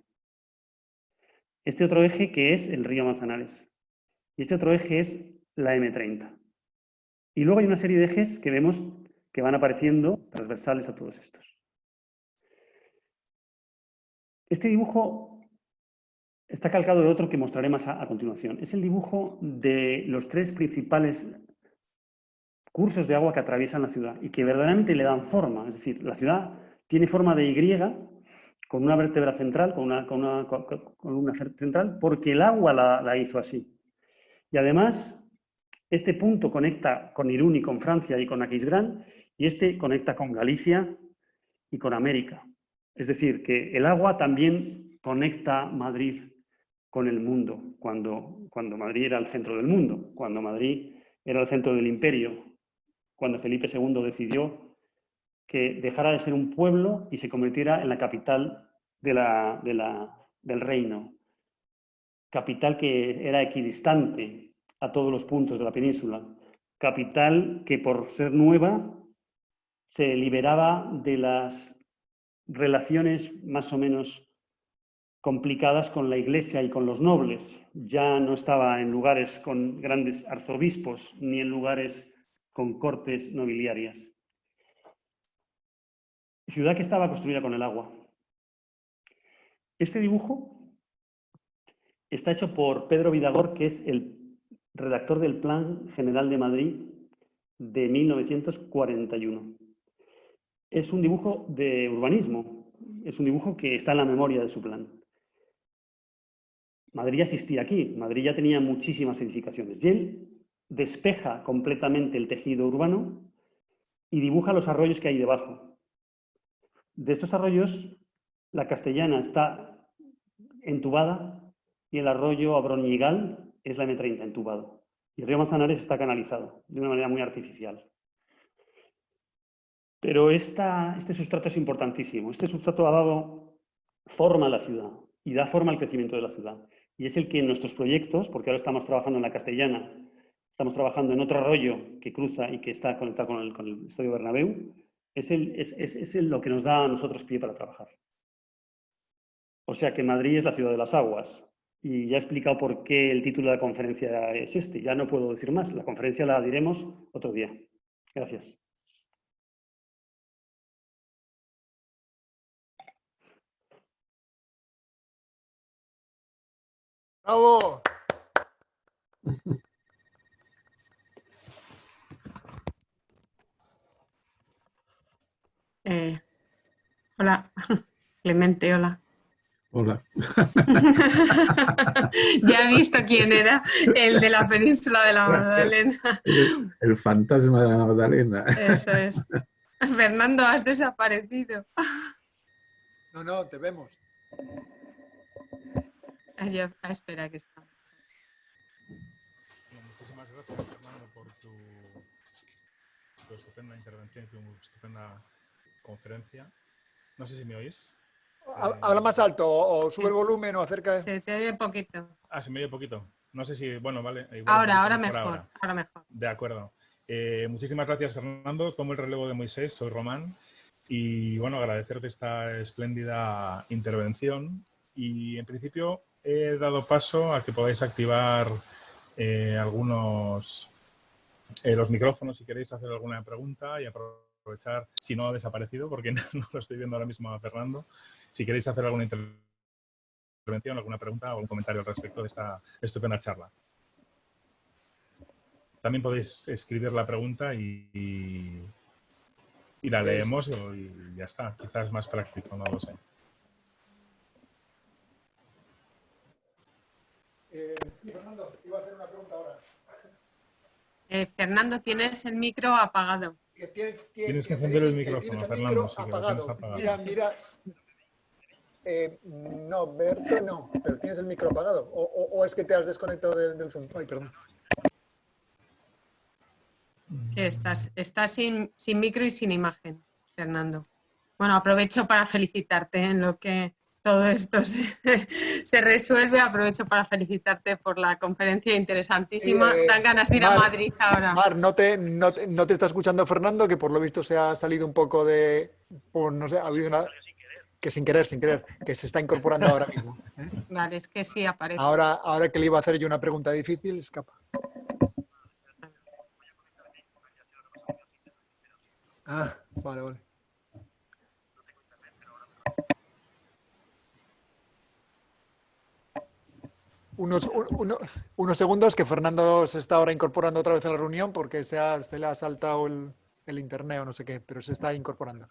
Este otro eje que es el río Manzanares. Y este otro eje es la M30. Y luego hay una serie de ejes que vemos que van apareciendo transversales a todos estos. Este dibujo está calcado de otro que mostraré más a continuación. Es el dibujo de los tres principales cursos de agua que atraviesan la ciudad y que verdaderamente le dan forma. Es decir, la ciudad tiene forma de Y con una vértebra central, con una columna central, porque el agua la hizo así. Y además, este punto conecta con Irún y con Francia y con Aquisgrán, y este conecta con Galicia y con América. Es decir, que el agua también conecta Madrid con el mundo, cuando Madrid era el centro del mundo, cuando Madrid era el centro del imperio, cuando Felipe II decidió que dejara de ser un pueblo y se convirtiera en la capital del reino. Capital que era equidistante a todos los puntos de la península. Capital que, por ser nueva, se liberaba de las relaciones más o menos complicadas con la Iglesia y con los nobles. Ya no estaba en lugares con grandes arzobispos ni en lugares con cortes nobiliarias. Ciudad que estaba construida con el agua. Este dibujo está hecho por Pedro Vidagor, que es el redactor del Plan General de Madrid de 1941. Es un dibujo de urbanismo, es un dibujo que está en la memoria de su plan. Madrid ya existía aquí, Madrid ya tenía muchísimas edificaciones y él despeja completamente el tejido urbano y dibuja los arroyos que hay debajo. De estos arroyos, la Castellana está entubada y el arroyo Abroñigal es la M30 entubado. Y el río Manzanares está canalizado de una manera muy artificial. Pero este sustrato es importantísimo. Este sustrato ha dado forma a la ciudad y da forma al crecimiento de la ciudad. Y es el que en nuestros proyectos, porque ahora estamos trabajando en la Castellana, estamos trabajando en otro arroyo que cruza y que está conectado con el Estadio Bernabéu, es lo que nos da a nosotros pie para trabajar. O sea que Madrid es la ciudad de las aguas. Y ya he explicado por qué el título de la conferencia es este. Ya no puedo decir más. La conferencia la diremos otro día. Gracias. ¡Bravo! Hola, Clemente, hola. Hola. Ya he visto quién era el de la península de la Magdalena. El fantasma de la Magdalena. Eso es. Fernando, has desaparecido. No, te vemos. Espera, que está. Muchísimas gracias, Fernando, por tu estupenda intervención y tu estupenda conferencia. No sé si me oís. Habla más alto o sube el volumen o acerca. Se te oye poquito. Se me oye poquito. No sé si, bueno, vale. Ahora mejor. Ahora mejor. De acuerdo. Muchísimas gracias, Fernando. Tomo el relevo de Moisés, soy Román. Y bueno, agradecerte esta espléndida intervención. Y en principio he dado paso a que podáis activar los micrófonos si queréis hacer alguna pregunta y aprovechar, si no ha desaparecido, porque no lo estoy viendo ahora mismo a Fernando, si queréis hacer alguna intervención, alguna pregunta o un comentario al respecto de esta estupenda charla. También podéis escribir la pregunta y la leemos y ya está. Quizás es más práctico, no lo sé. Sí, Fernando, iba a hacer una pregunta ahora. Fernando, tienes el micro apagado. Tienes que encender el micrófono, Fernando. Sí, apagado. Mira. No, verte no, pero tienes el micro apagado. O es que te has desconectado del Zoom. Ay, perdón. Sí, estás sin micro y sin imagen, Fernando. Bueno, aprovecho para felicitarte en lo que todo esto se resuelve. Aprovecho para felicitarte por la conferencia interesantísima. Dan ganas de ir a Madrid ahora. Mar, no te está escuchando Fernando, que por lo visto se ha salido un poco de... no sé, ha habido una... Que sin querer, que se está incorporando ahora mismo. Vale, es que sí aparece. Ahora que le iba a hacer yo una pregunta difícil, escapa. Vale. Unos segundos, que Fernando se está ahora incorporando otra vez a la reunión porque se le ha saltado el internet o no sé qué, pero se está incorporando.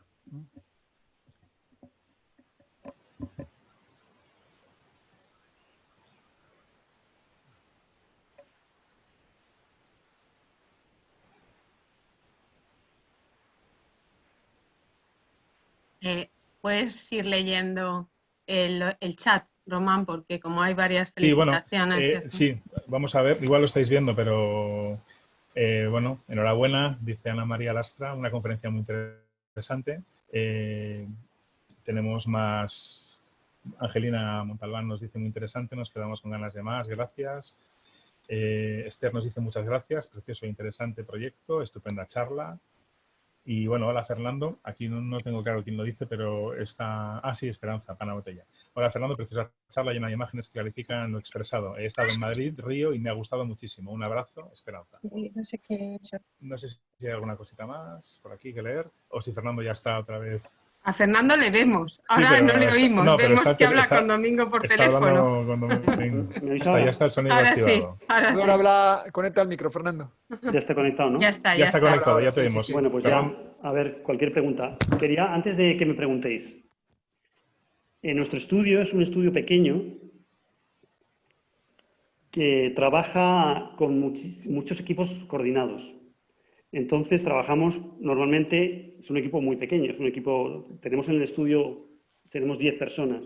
Puedes ir leyendo el chat, Román, porque como hay varias felicitaciones... Sí, vamos a ver, igual lo estáis viendo, pero bueno, enhorabuena, dice Ana María Lastra, una conferencia muy interesante. Tenemos más, Angelina Montalbán nos dice muy interesante, nos quedamos con ganas de más, gracias. Esther nos dice muchas gracias, precioso e interesante proyecto, estupenda charla. Y bueno, hola Fernando, aquí no tengo claro quién lo dice, pero está... sí, Esperanza, Pana Botella. Hola Fernando, preciosa charla, llena de imágenes que clarifican lo expresado. He estado en Madrid, Río, y me ha gustado muchísimo. Un abrazo, Esperanza. No sé qué he hecho. No sé si hay alguna cosita más por aquí que leer, o si Fernando ya está otra vez. A Fernando le vemos, ahora pero no le oímos, no, pero vemos está- que habla está- con Domingo por Está teléfono. hablando con Domingo. ¿Me oís Ya ahora? está el sonido Ahora sí, activado. ahora sí. Ahora habla, conecta el micro, Fernando. Ya está conectado, ¿no? Ya está, Ya ya está está. conectado, Ahora, ya te sí, vimos. sí. Bueno, pues Perdón. ya, a ver, cualquier pregunta. Quería, antes de que me preguntéis, nuestro estudio es un estudio pequeño que trabaja con muchos equipos coordinados. Entonces, trabajamos normalmente, es un equipo muy pequeño, es un equipo, tenemos en el estudio, tenemos 10 personas.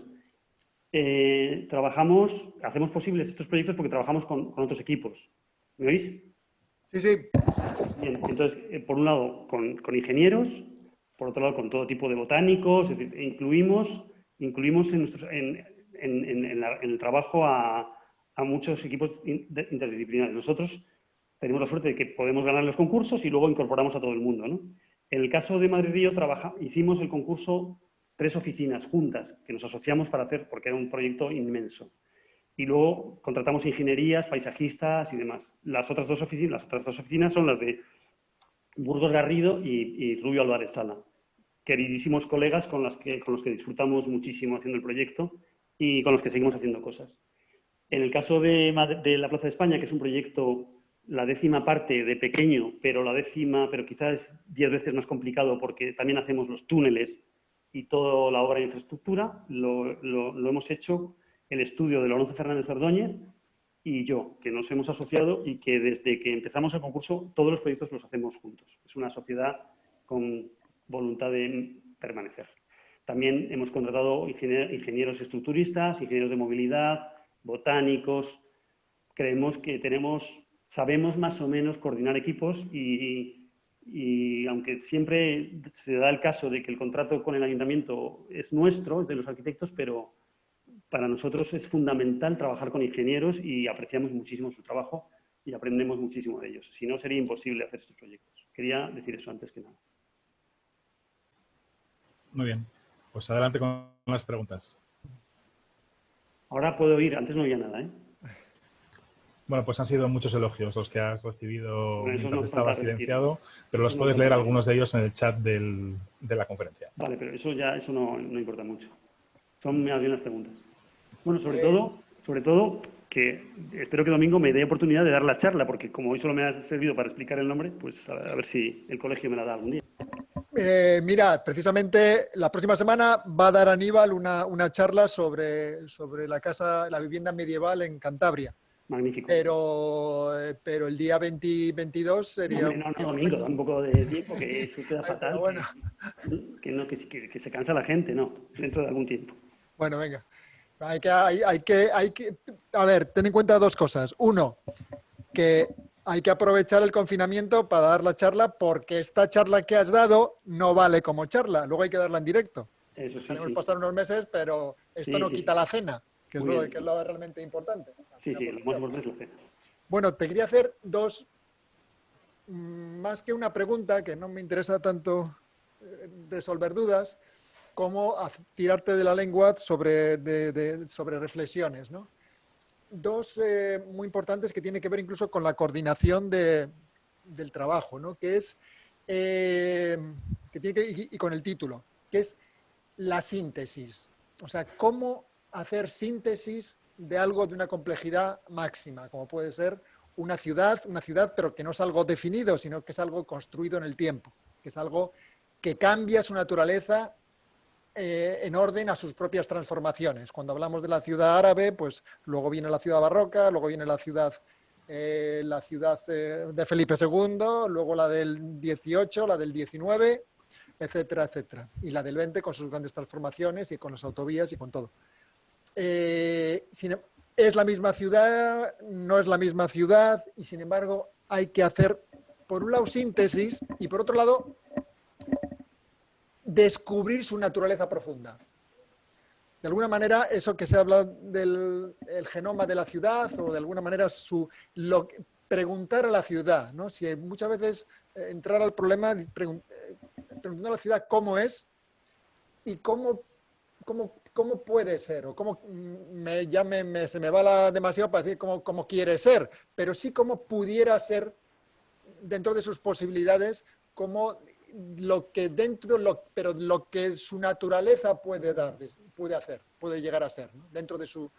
Hacemos posibles estos proyectos porque trabajamos con otros equipos. ¿Me oís? Sí, sí. Bien, entonces, por un lado, con ingenieros, por otro lado, con todo tipo de botánicos, es decir, incluimos en el trabajo a muchos equipos interdisciplinarios. Nosotros tenemos la suerte de que podemos ganar los concursos y luego incorporamos a todo el mundo, ¿no? En el caso de Madrid Río, hicimos el concurso 3 oficinas juntas, que nos asociamos para hacer, porque era un proyecto inmenso. Y luego contratamos ingenierías, paisajistas y demás. Las otras dos oficinas son las de Burgos Garrido y Rubio Álvarez Sala. Queridísimos colegas con los que disfrutamos muchísimo haciendo el proyecto y con los que seguimos haciendo cosas. En el caso de la Plaza de España, que es un proyecto, la 10ª parte de pequeño, pero quizás es 10 veces más complicado porque también hacemos los túneles y toda la obra de infraestructura, lo hemos hecho el estudio de Lorenzo Fernández Ordóñez y yo, que nos hemos asociado y que desde que empezamos el concurso todos los proyectos los hacemos juntos. Es una sociedad con voluntad de permanecer. También hemos contratado ingenieros estructuristas, ingenieros de movilidad, botánicos. Creemos que sabemos más o menos coordinar equipos y aunque siempre se da el caso de que el contrato con el ayuntamiento es nuestro, es de los arquitectos, pero para nosotros es fundamental trabajar con ingenieros y apreciamos muchísimo su trabajo y aprendemos muchísimo de ellos. Si no, sería imposible hacer estos proyectos. Quería decir eso antes que nada. Muy bien. Pues adelante con las preguntas. Ahora puedo oír, antes no oía nada, ¿eh? Bueno, pues han sido muchos elogios los que has recibido Bueno, eso mientras no estaba falta repetir. silenciado, pero los Eso no puedes falta leer repetir. algunos de ellos en el chat de la conferencia. Vale, pero eso no importa mucho. Son más bien las preguntas. Bueno, sobre todo, que espero que Domingo me dé oportunidad de dar la charla, porque como hoy solo me ha servido para explicar el nombre, pues a ver si el colegio me la da algún día. Mira, precisamente la próxima semana va a dar Aníbal una charla sobre la vivienda medieval en Cantabria. Magnífico. Pero el día 22 sería... No, Domingo, da un poco de tiempo, que eso queda fatal. Bueno. Que se cansa la gente, no, dentro de algún tiempo. Bueno, venga. Hay que, a ver, ten en cuenta dos cosas. Uno, que hay que aprovechar el confinamiento para dar la charla, porque esta charla que has dado no vale como charla. Luego hay que darla en directo. Eso sí, Tenemos sí. que pasar unos meses, pero esto Sí, no sí, quita sí. la cena, que es Muy lo bien. que es lo realmente importante. Sí, lo más importante es la cena. Bueno, te quería hacer dos, más que una pregunta, que no me interesa tanto resolver dudas, como tirarte de la lengua sobre reflexiones, ¿no? Dos muy importantes que tienen que ver incluso con la coordinación del trabajo, ¿no? Que es, y con el título, que es la síntesis. O sea, cómo hacer síntesis de algo de una complejidad máxima, como puede ser una ciudad, pero que no es algo definido, sino que es algo construido en el tiempo, que es algo que cambia su naturaleza en orden a sus propias transformaciones. Cuando hablamos de la ciudad árabe, pues luego viene la ciudad barroca, luego viene la ciudad de Felipe II, luego la del 18, la del 19, etcétera, etcétera. Y la del 20 con sus grandes transformaciones y con las autovías y con todo. Es la misma ciudad, no es la misma ciudad, y sin embargo hay que hacer, por un lado, síntesis, y por otro lado, descubrir su naturaleza profunda. De alguna manera, eso que se habla del genoma de la ciudad, o de alguna manera preguntar a la ciudad, ¿no? Si muchas veces entrar al problema preguntando a la ciudad cómo es y cómo puede ser, o cómo se me va demasiado para decir cómo quiere ser, pero sí cómo pudiera ser dentro de sus posibilidades, cómo lo que dentro, pero lo que su naturaleza puede dar, puede hacer, puede llegar a ser, ¿no? Dentro de su,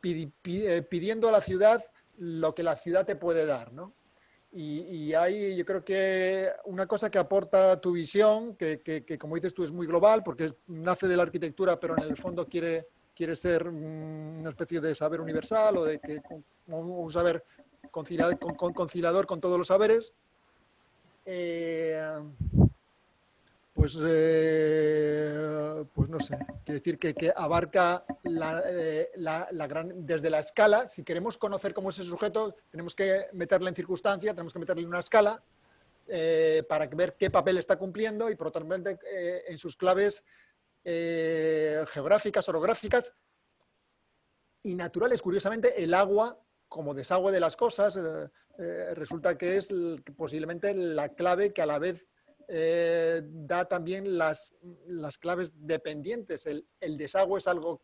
pidiendo a la ciudad lo que la ciudad te puede dar, ¿no? Y hay, yo creo que una cosa que aporta tu visión, que como dices tú es muy global, porque nace de la arquitectura, pero en el fondo quiere ser una especie de saber universal o de que un saber conciliador con todos los saberes. Pues no sé, quiere decir que abarca desde la escala. Si queremos conocer cómo es ese sujeto, tenemos que meterle en circunstancia, tenemos que meterle en una escala para ver qué papel está cumpliendo y por otra parte en sus claves geográficas, orográficas y naturales. Curiosamente, el agua como desagüe de las cosas resulta que es posiblemente la clave que a la vez da también las claves dependientes. El desagüe es algo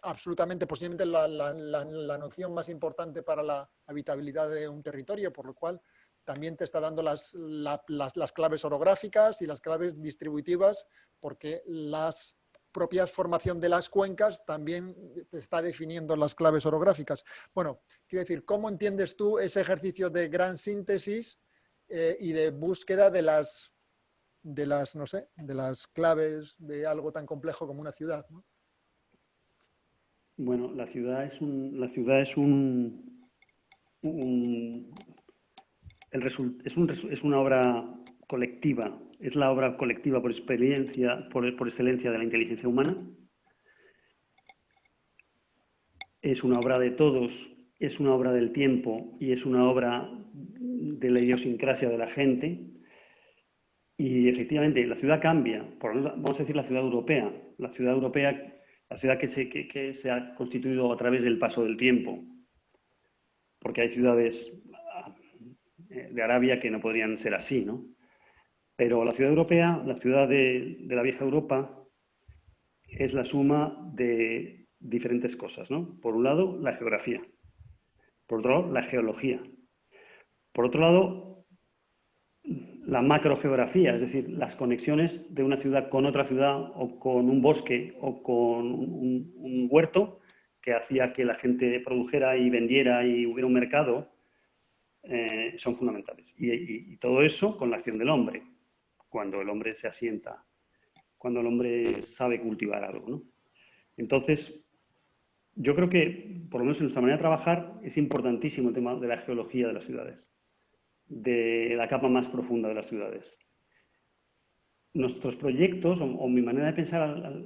absolutamente, posiblemente la noción más importante para la habitabilidad de un territorio, por lo cual también te está dando las claves orográficas y las claves distributivas, porque las propias formación de las cuencas también te está definiendo las claves orográficas. Bueno, quiero decir, ¿cómo entiendes tú ese ejercicio de gran síntesis y de búsqueda de las no sé, de las claves de algo tan complejo como una ciudad, ¿no? Bueno, la ciudad es una obra colectiva, es la obra colectiva por excelencia de la inteligencia humana. Es una obra de todos, es una obra del tiempo y es una obra de la idiosincrasia de la gente. Y efectivamente, la ciudad cambia, vamos a decir la ciudad europea, la ciudad que se ha constituido a través del paso del tiempo, porque hay ciudades de Arabia que no podrían ser así, ¿no? Pero la ciudad europea, la ciudad de la vieja Europa, es la suma de diferentes cosas, ¿no? Por un lado, la geografía, por otro lado, la geología, por otro lado, la macrogeografía, es decir, las conexiones de una ciudad con otra ciudad o con un bosque o con un huerto que hacía que la gente produjera y vendiera y hubiera un mercado, son fundamentales. Y todo eso con la acción del hombre, cuando el hombre se asienta, cuando el hombre sabe cultivar algo, ¿no? Entonces, yo creo que, por lo menos en nuestra manera de trabajar, es importantísimo el tema de la geología de las ciudades, de la capa más profunda de las ciudades. Nuestros proyectos, o mi manera de pensar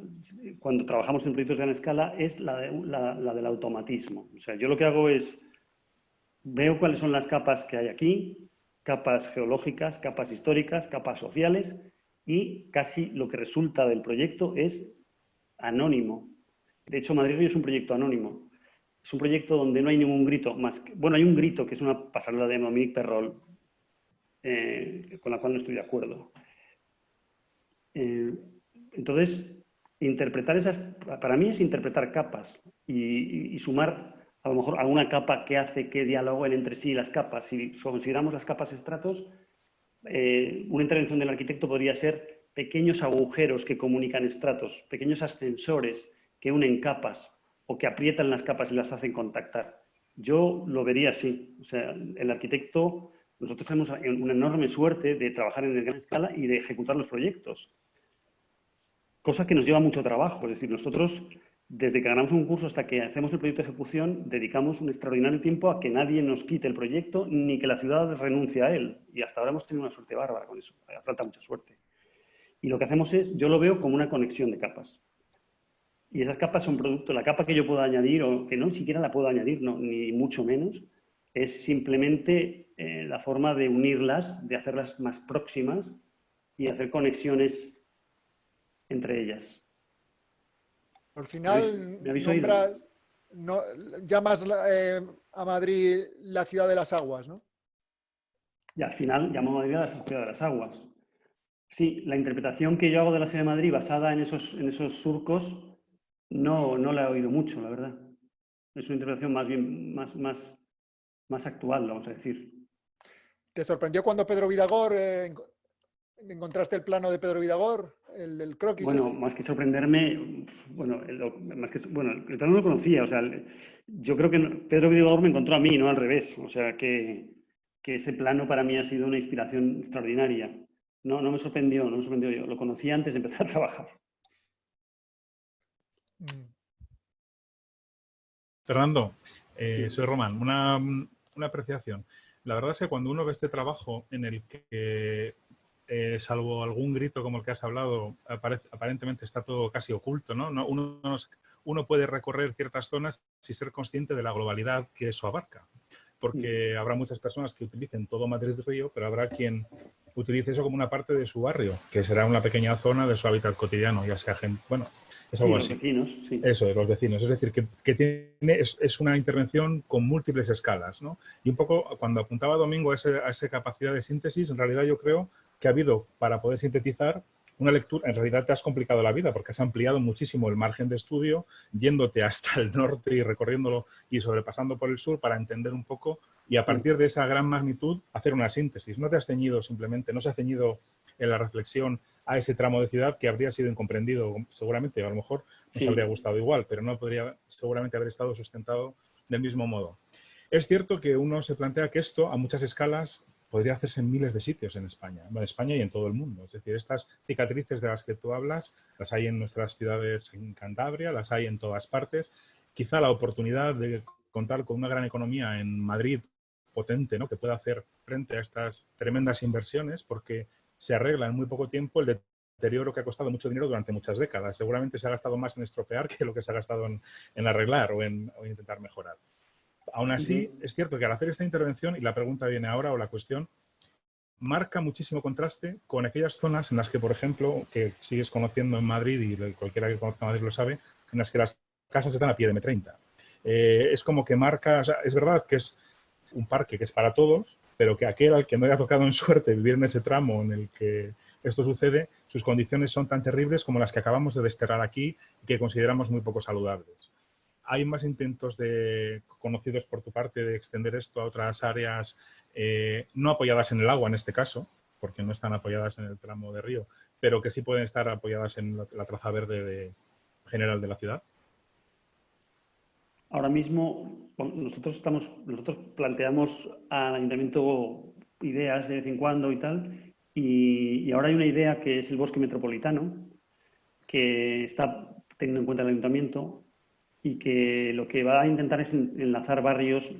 cuando trabajamos en proyectos de gran escala, es la del automatismo. O sea, yo lo que hago es, veo cuáles son las capas que hay aquí, capas geológicas, capas históricas, capas sociales, y casi lo que resulta del proyecto es anónimo. De hecho, Madrid Río es un proyecto anónimo. Es un proyecto donde no hay ningún grito más. Bueno, hay un grito que es una pasarela de Dominique Perrol, con la cual no estoy de acuerdo. Entonces, interpretar esas, para mí es interpretar capas y sumar a lo mejor alguna capa que hace que dialoguen entre sí las capas. Si consideramos las capas estratos, una intervención del arquitecto podría ser pequeños agujeros que comunican estratos, pequeños ascensores que unen capas o que aprietan las capas y las hacen contactar. Yo lo vería así. O sea, el arquitecto, nosotros tenemos una enorme suerte de trabajar en gran escala y de ejecutar los proyectos. Cosa que nos lleva mucho trabajo. Es decir, nosotros, desde que ganamos un curso hasta que hacemos el proyecto de ejecución, dedicamos un extraordinario tiempo a que nadie nos quite el proyecto ni que la ciudad renuncie a él. Y hasta ahora hemos tenido una suerte bárbara con eso. Hace falta mucha suerte. Y lo que hacemos es, yo lo veo como una conexión de capas. Y esas capas son producto, la capa que yo puedo añadir o que no siquiera la puedo añadir, no, ni mucho menos, es simplemente la forma de unirlas, de hacerlas más próximas y hacer conexiones entre ellas. Al final llamas a Madrid la ciudad de las aguas, ¿no? Y al final llamo a Madrid la ciudad de las aguas. Sí, la interpretación que yo hago de la ciudad de Madrid basada en esos surcos no la he oído mucho, la verdad. Es una interpretación más bien más actual, vamos a decir. ¿Te sorprendió cuando Pedro Vidagor ¿Encontraste el plano de Pedro Vidagor, el del croquis? Bueno, ese? más que sorprenderme, el plano no lo conocía. O sea, yo creo que Pedro Vidagor me encontró a mí, no al revés. O sea, que ese plano para mí ha sido una inspiración extraordinaria. No me sorprendió, no me sorprendió. Yo lo conocía antes de empezar a trabajar. Fernando, soy Román. Una apreciación. La verdad es que cuando uno ve este trabajo en el que, salvo algún grito como el que has hablado, aparentemente está todo casi oculto, ¿no? Uno puede recorrer ciertas zonas sin ser consciente de la globalidad que eso abarca. Porque habrá muchas personas que utilicen todo Madrid Río, pero habrá quien utilice eso como una parte de su barrio, que será una pequeña zona de su hábitat cotidiano, ya sea gente, bueno, es algo así. Los vecinos, sí. Eso, de los vecinos. Es decir, es una intervención con múltiples escalas, ¿no? Y un poco, cuando apuntaba Domingo a esa capacidad de síntesis, en realidad yo creo que ha habido, para poder sintetizar, una lectura. En realidad te has complicado la vida porque has ampliado muchísimo el margen de estudio, yéndote hasta el norte y recorriéndolo y sobrepasando por el sur para entender un poco y a partir de esa gran magnitud hacer una síntesis. No te has ceñido simplemente, no se ha ceñido en la reflexión a ese tramo de ciudad que habría sido incomprendido seguramente, a lo mejor nos habría gustado igual, pero no podría seguramente haber estado sustentado del mismo modo. Es cierto que uno se plantea que esto, a muchas escalas, podría hacerse en miles de sitios en España y en todo el mundo. Es decir, estas cicatrices de las que tú hablas, las hay en nuestras ciudades en Cantabria, las hay en todas partes. Quizá la oportunidad de contar con una gran economía en Madrid potente, ¿no?, que pueda hacer frente a estas tremendas inversiones, porque se arregla en muy poco tiempo el deterioro que ha costado mucho dinero durante muchas décadas. Seguramente se ha gastado más en estropear que lo que se ha gastado en arreglar o en intentar mejorar. Aún así, es cierto que al hacer esta intervención, y la pregunta viene ahora, o la cuestión, marca muchísimo contraste con aquellas zonas en las que, por ejemplo, que sigues conociendo en Madrid, y cualquiera que conozca Madrid lo sabe, en las que las casas están a pie de M30. Es como que marca, o sea, es verdad que es un parque que es para todos, pero que aquel al que no haya tocado en suerte vivir en ese tramo en el que esto sucede, sus condiciones son tan terribles como las que acabamos de desterrar aquí y que consideramos muy poco saludables. ¿Hay más intentos conocidos por tu parte de extender esto a otras áreas no apoyadas en el agua en este caso, porque no están apoyadas en el tramo de río, pero que sí pueden estar apoyadas en la traza verde general de la ciudad? Ahora mismo nosotros planteamos al ayuntamiento ideas de vez en cuando y tal, y ahora hay una idea que es el bosque metropolitano, que está teniendo en cuenta el ayuntamiento y que lo que va a intentar es enlazar barrios.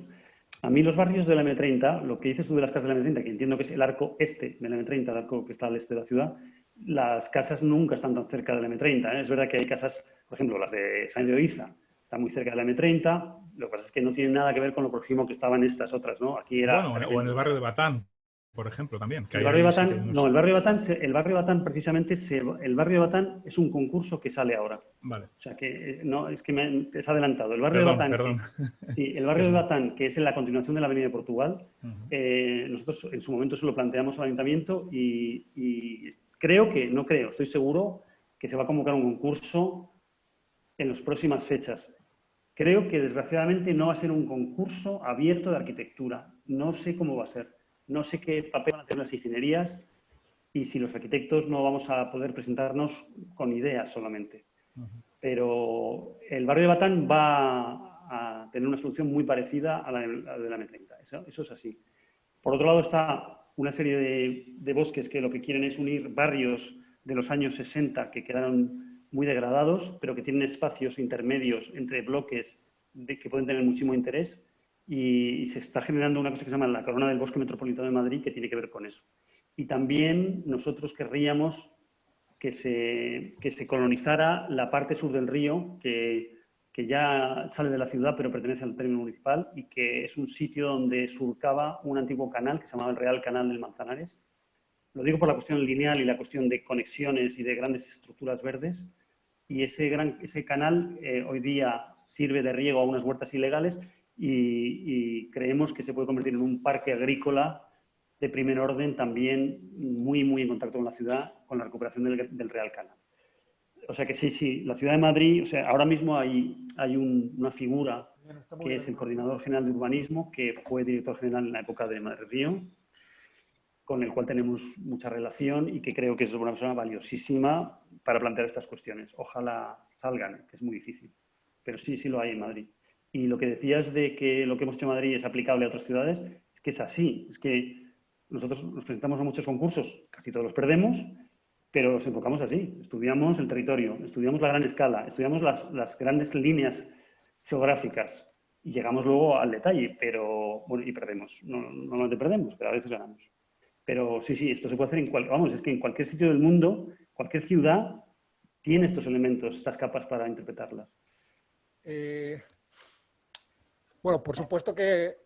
A mí los barrios de la M30, lo que dices tú de las casas de la M30, que entiendo que es el arco este de la M30, el arco que está al este de la ciudad, las casas nunca están tan cerca de la M30, ¿eh? Es verdad que hay casas, por ejemplo, las de San de Oiza, están muy cerca de la M30, lo que pasa es que no tienen nada que ver con lo próximo que estaban estas otras, ¿no? Aquí era... Bueno, o en el barrio de Batán, por ejemplo, también. Que el barrio de Batán, no, el barrio de Batán precisamente, el barrio de Batán es un concurso que sale ahora. Vale. O sea que, no, es que te has adelantado. El barrio de Batán, perdón. Sí, el barrio de Batán, que es en la continuación de la Avenida de Portugal, nosotros en su momento se lo planteamos al ayuntamiento y estoy seguro que se va a convocar un concurso en las próximas fechas. Creo que desgraciadamente no va a ser un concurso abierto de arquitectura. No sé cómo va a ser. No sé qué papel van a tener las ingenierías y si los arquitectos no vamos a poder presentarnos con ideas solamente. Pero el barrio de Batán va a tener una solución muy parecida a la de la M30. Eso es así. Por otro lado está una serie de bosques que lo que quieren es unir barrios de los años 60 que quedaron muy degradados, pero que tienen espacios intermedios entre bloques que pueden tener muchísimo interés. Y se está generando una cosa que se llama la Corona del Bosque Metropolitano de Madrid, que tiene que ver con eso. Y también nosotros querríamos que se colonizara la parte sur del río, que ya sale de la ciudad pero pertenece al término municipal y que es un sitio donde surcaba un antiguo canal que se llamaba el Real Canal del Manzanares. Lo digo por la cuestión lineal y la cuestión de conexiones y de grandes estructuras verdes. Y ese canal hoy día sirve de riego a unas huertas ilegales y creemos que se puede convertir en un parque agrícola de primer orden también muy, muy en contacto con la ciudad, con la recuperación del Real Canal. O sea que sí, la ciudad de Madrid, o sea, ahora mismo hay una figura que es el coordinador general de urbanismo, que fue director general en la época de Madrid Río, con el cual tenemos mucha relación y que creo que es una persona valiosísima para plantear estas cuestiones. Ojalá salgan, que es muy difícil. Pero sí, sí lo hay en Madrid. Y lo que decías de que lo que hemos hecho en Madrid es aplicable a otras ciudades, es que es así. Es que nosotros nos presentamos a muchos concursos, casi todos los perdemos, pero nos enfocamos así. Estudiamos el territorio, estudiamos la gran escala, estudiamos las grandes líneas geográficas y llegamos luego al detalle, pero bueno, y perdemos. Normalmente perdemos, pero a veces ganamos. Pero sí, sí, esto se puede hacer es que en cualquier sitio del mundo, cualquier ciudad tiene estos elementos, estas capas para interpretarlas. Bueno, por supuesto que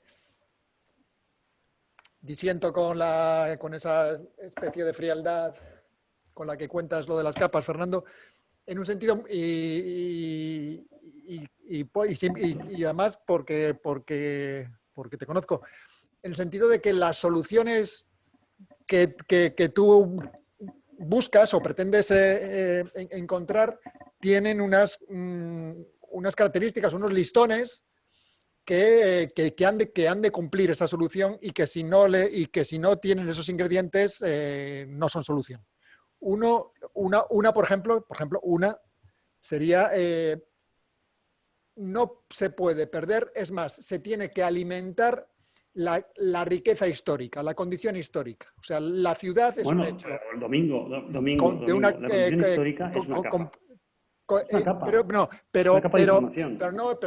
disiento con esa especie de frialdad con la que cuentas lo de las capas, Fernando, en un sentido y además porque te conozco, en el sentido de que las soluciones que tú buscas o pretendes encontrar tienen unas características, unos listones que han de cumplir esa solución y que si no tienen esos ingredientes no son solución. Por ejemplo, una sería no se puede perder, es más, se tiene que alimentar la riqueza histórica, la condición histórica. O sea, la ciudad es un hecho. El domingo, la condición histórica es una capa. Es una capa. Pero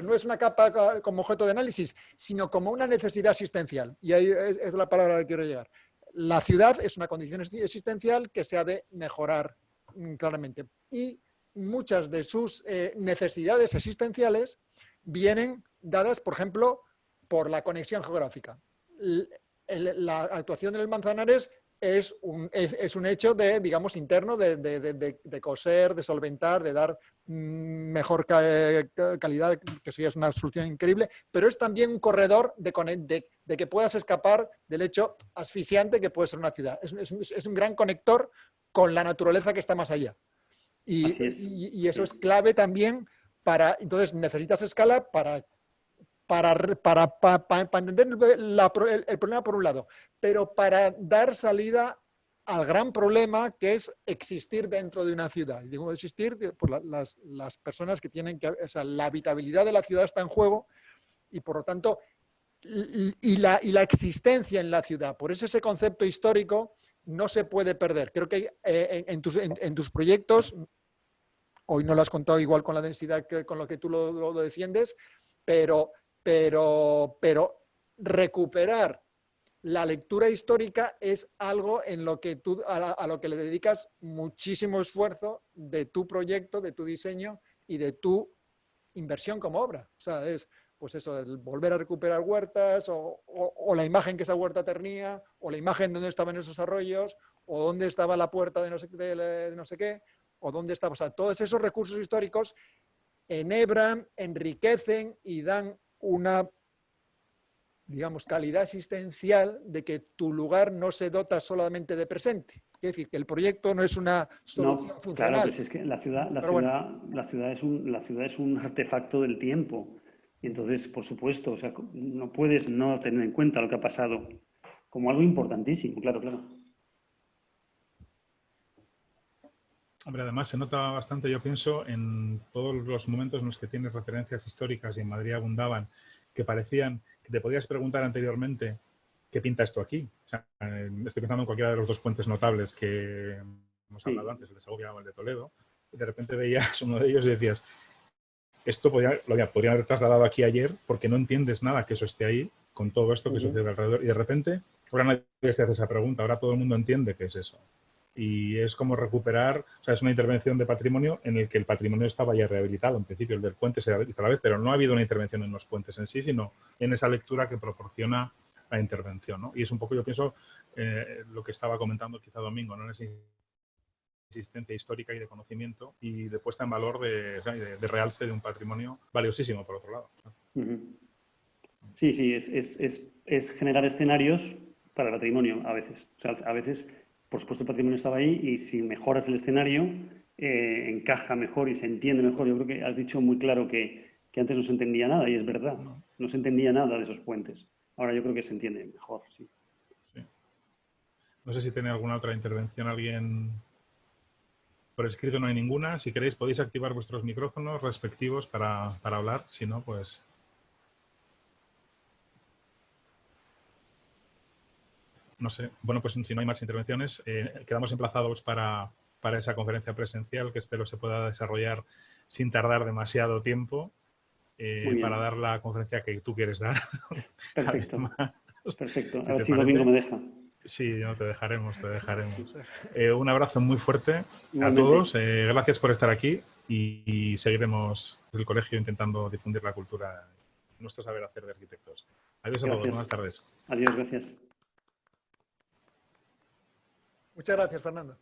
no es una capa como objeto de análisis, sino como una necesidad existencial. Y ahí es la palabra a la que quiero llegar. La ciudad es una condición existencial que se ha de mejorar claramente. Y muchas de sus necesidades existenciales vienen dadas, por ejemplo, por la conexión geográfica. La actuación del Manzanares es un hecho digamos, interno de coser, de solventar, de dar mejor calidad, que eso ya es una solución increíble, pero es también un corredor de que puedas escapar del hecho asfixiante que puede ser una ciudad. Es un gran conector con la naturaleza que está más allá. Y eso es clave también entonces necesitas escala para entender el problema por un lado, pero para dar salida al gran problema que es existir dentro de una ciudad. Y digo existir por las personas que tienen que... O sea, la habitabilidad de la ciudad está en juego y por lo tanto y la existencia en la ciudad. Por eso ese concepto histórico no se puede perder. Creo que en tus proyectos, hoy no lo has contado igual con la densidad que con lo que tú lo defiendes, pero recuperar la lectura histórica es algo en lo que a lo que le dedicas muchísimo esfuerzo de tu proyecto, de tu diseño y de tu inversión como obra. O sea, es pues eso, el volver a recuperar huertas o la imagen que esa huerta tenía, o la imagen de dónde estaban esos arroyos, o dónde estaba la puerta de no sé qué, o dónde estaba. O sea, todos esos recursos históricos enhebran, enriquecen y dan una, digamos, calidad existencial de que tu lugar no se dota solamente de presente. Es decir, que el proyecto no es una solución funcional. Claro, pues es que la ciudad es un artefacto del tiempo. Y entonces, por supuesto, o sea, no puedes no tener en cuenta lo que ha pasado como algo importantísimo, claro. Hombre, además se nota bastante, yo pienso, en todos los momentos en los que tienes referencias históricas y en Madrid abundaban, que parecían que te podías preguntar anteriormente ¿qué pinta esto aquí? O sea, estoy pensando en cualquiera de los dos puentes notables que hemos hablado antes, el de Segovia o el de Toledo, y de repente veías uno de ellos y decías, esto podrían haber trasladado aquí ayer porque no entiendes nada que eso esté ahí con todo esto que sucede alrededor. Y de repente, ahora nadie se hace esa pregunta, ahora todo el mundo entiende qué es eso. Y es como recuperar, o sea, es una intervención de patrimonio en el que el patrimonio estaba ya rehabilitado. En principio, el del puente se rehabilita a la vez, pero no ha habido una intervención en los puentes en sí, sino en esa lectura que proporciona la intervención, ¿no? Y es un poco, yo pienso, lo que estaba comentando quizá Domingo, ¿no? Esa existencia histórica y de conocimiento y de puesta en valor de realce de un patrimonio valiosísimo, por otro lado. Sí, es generar escenarios para el patrimonio a veces. O sea, a veces, por supuesto, el patrimonio estaba ahí y si mejoras el escenario, encaja mejor y se entiende mejor. Yo creo que has dicho muy claro que antes no se entendía nada y es verdad. No se entendía nada de esos puentes. Ahora yo creo que se entiende mejor, sí. No sé si tiene alguna otra intervención alguien. Por escrito no hay ninguna. Si queréis podéis activar vuestros micrófonos respectivos para hablar. Si no, pues... No sé. Bueno, pues si no hay más intervenciones, quedamos emplazados para esa conferencia presencial que espero se pueda desarrollar sin tardar demasiado tiempo para dar la conferencia que tú quieres dar. Perfecto. Además, Perfecto. A si ver te si el domingo parece. me deja. Sí, no, te dejaremos, te dejaremos. Un abrazo muy fuerte Igualmente. a todos. Gracias por estar aquí y seguiremos desde el colegio intentando difundir la cultura, nuestro saber hacer de arquitectos. Adiós a todos. Gracias. Buenas tardes. Adiós, gracias. Muchas gracias, Fernando.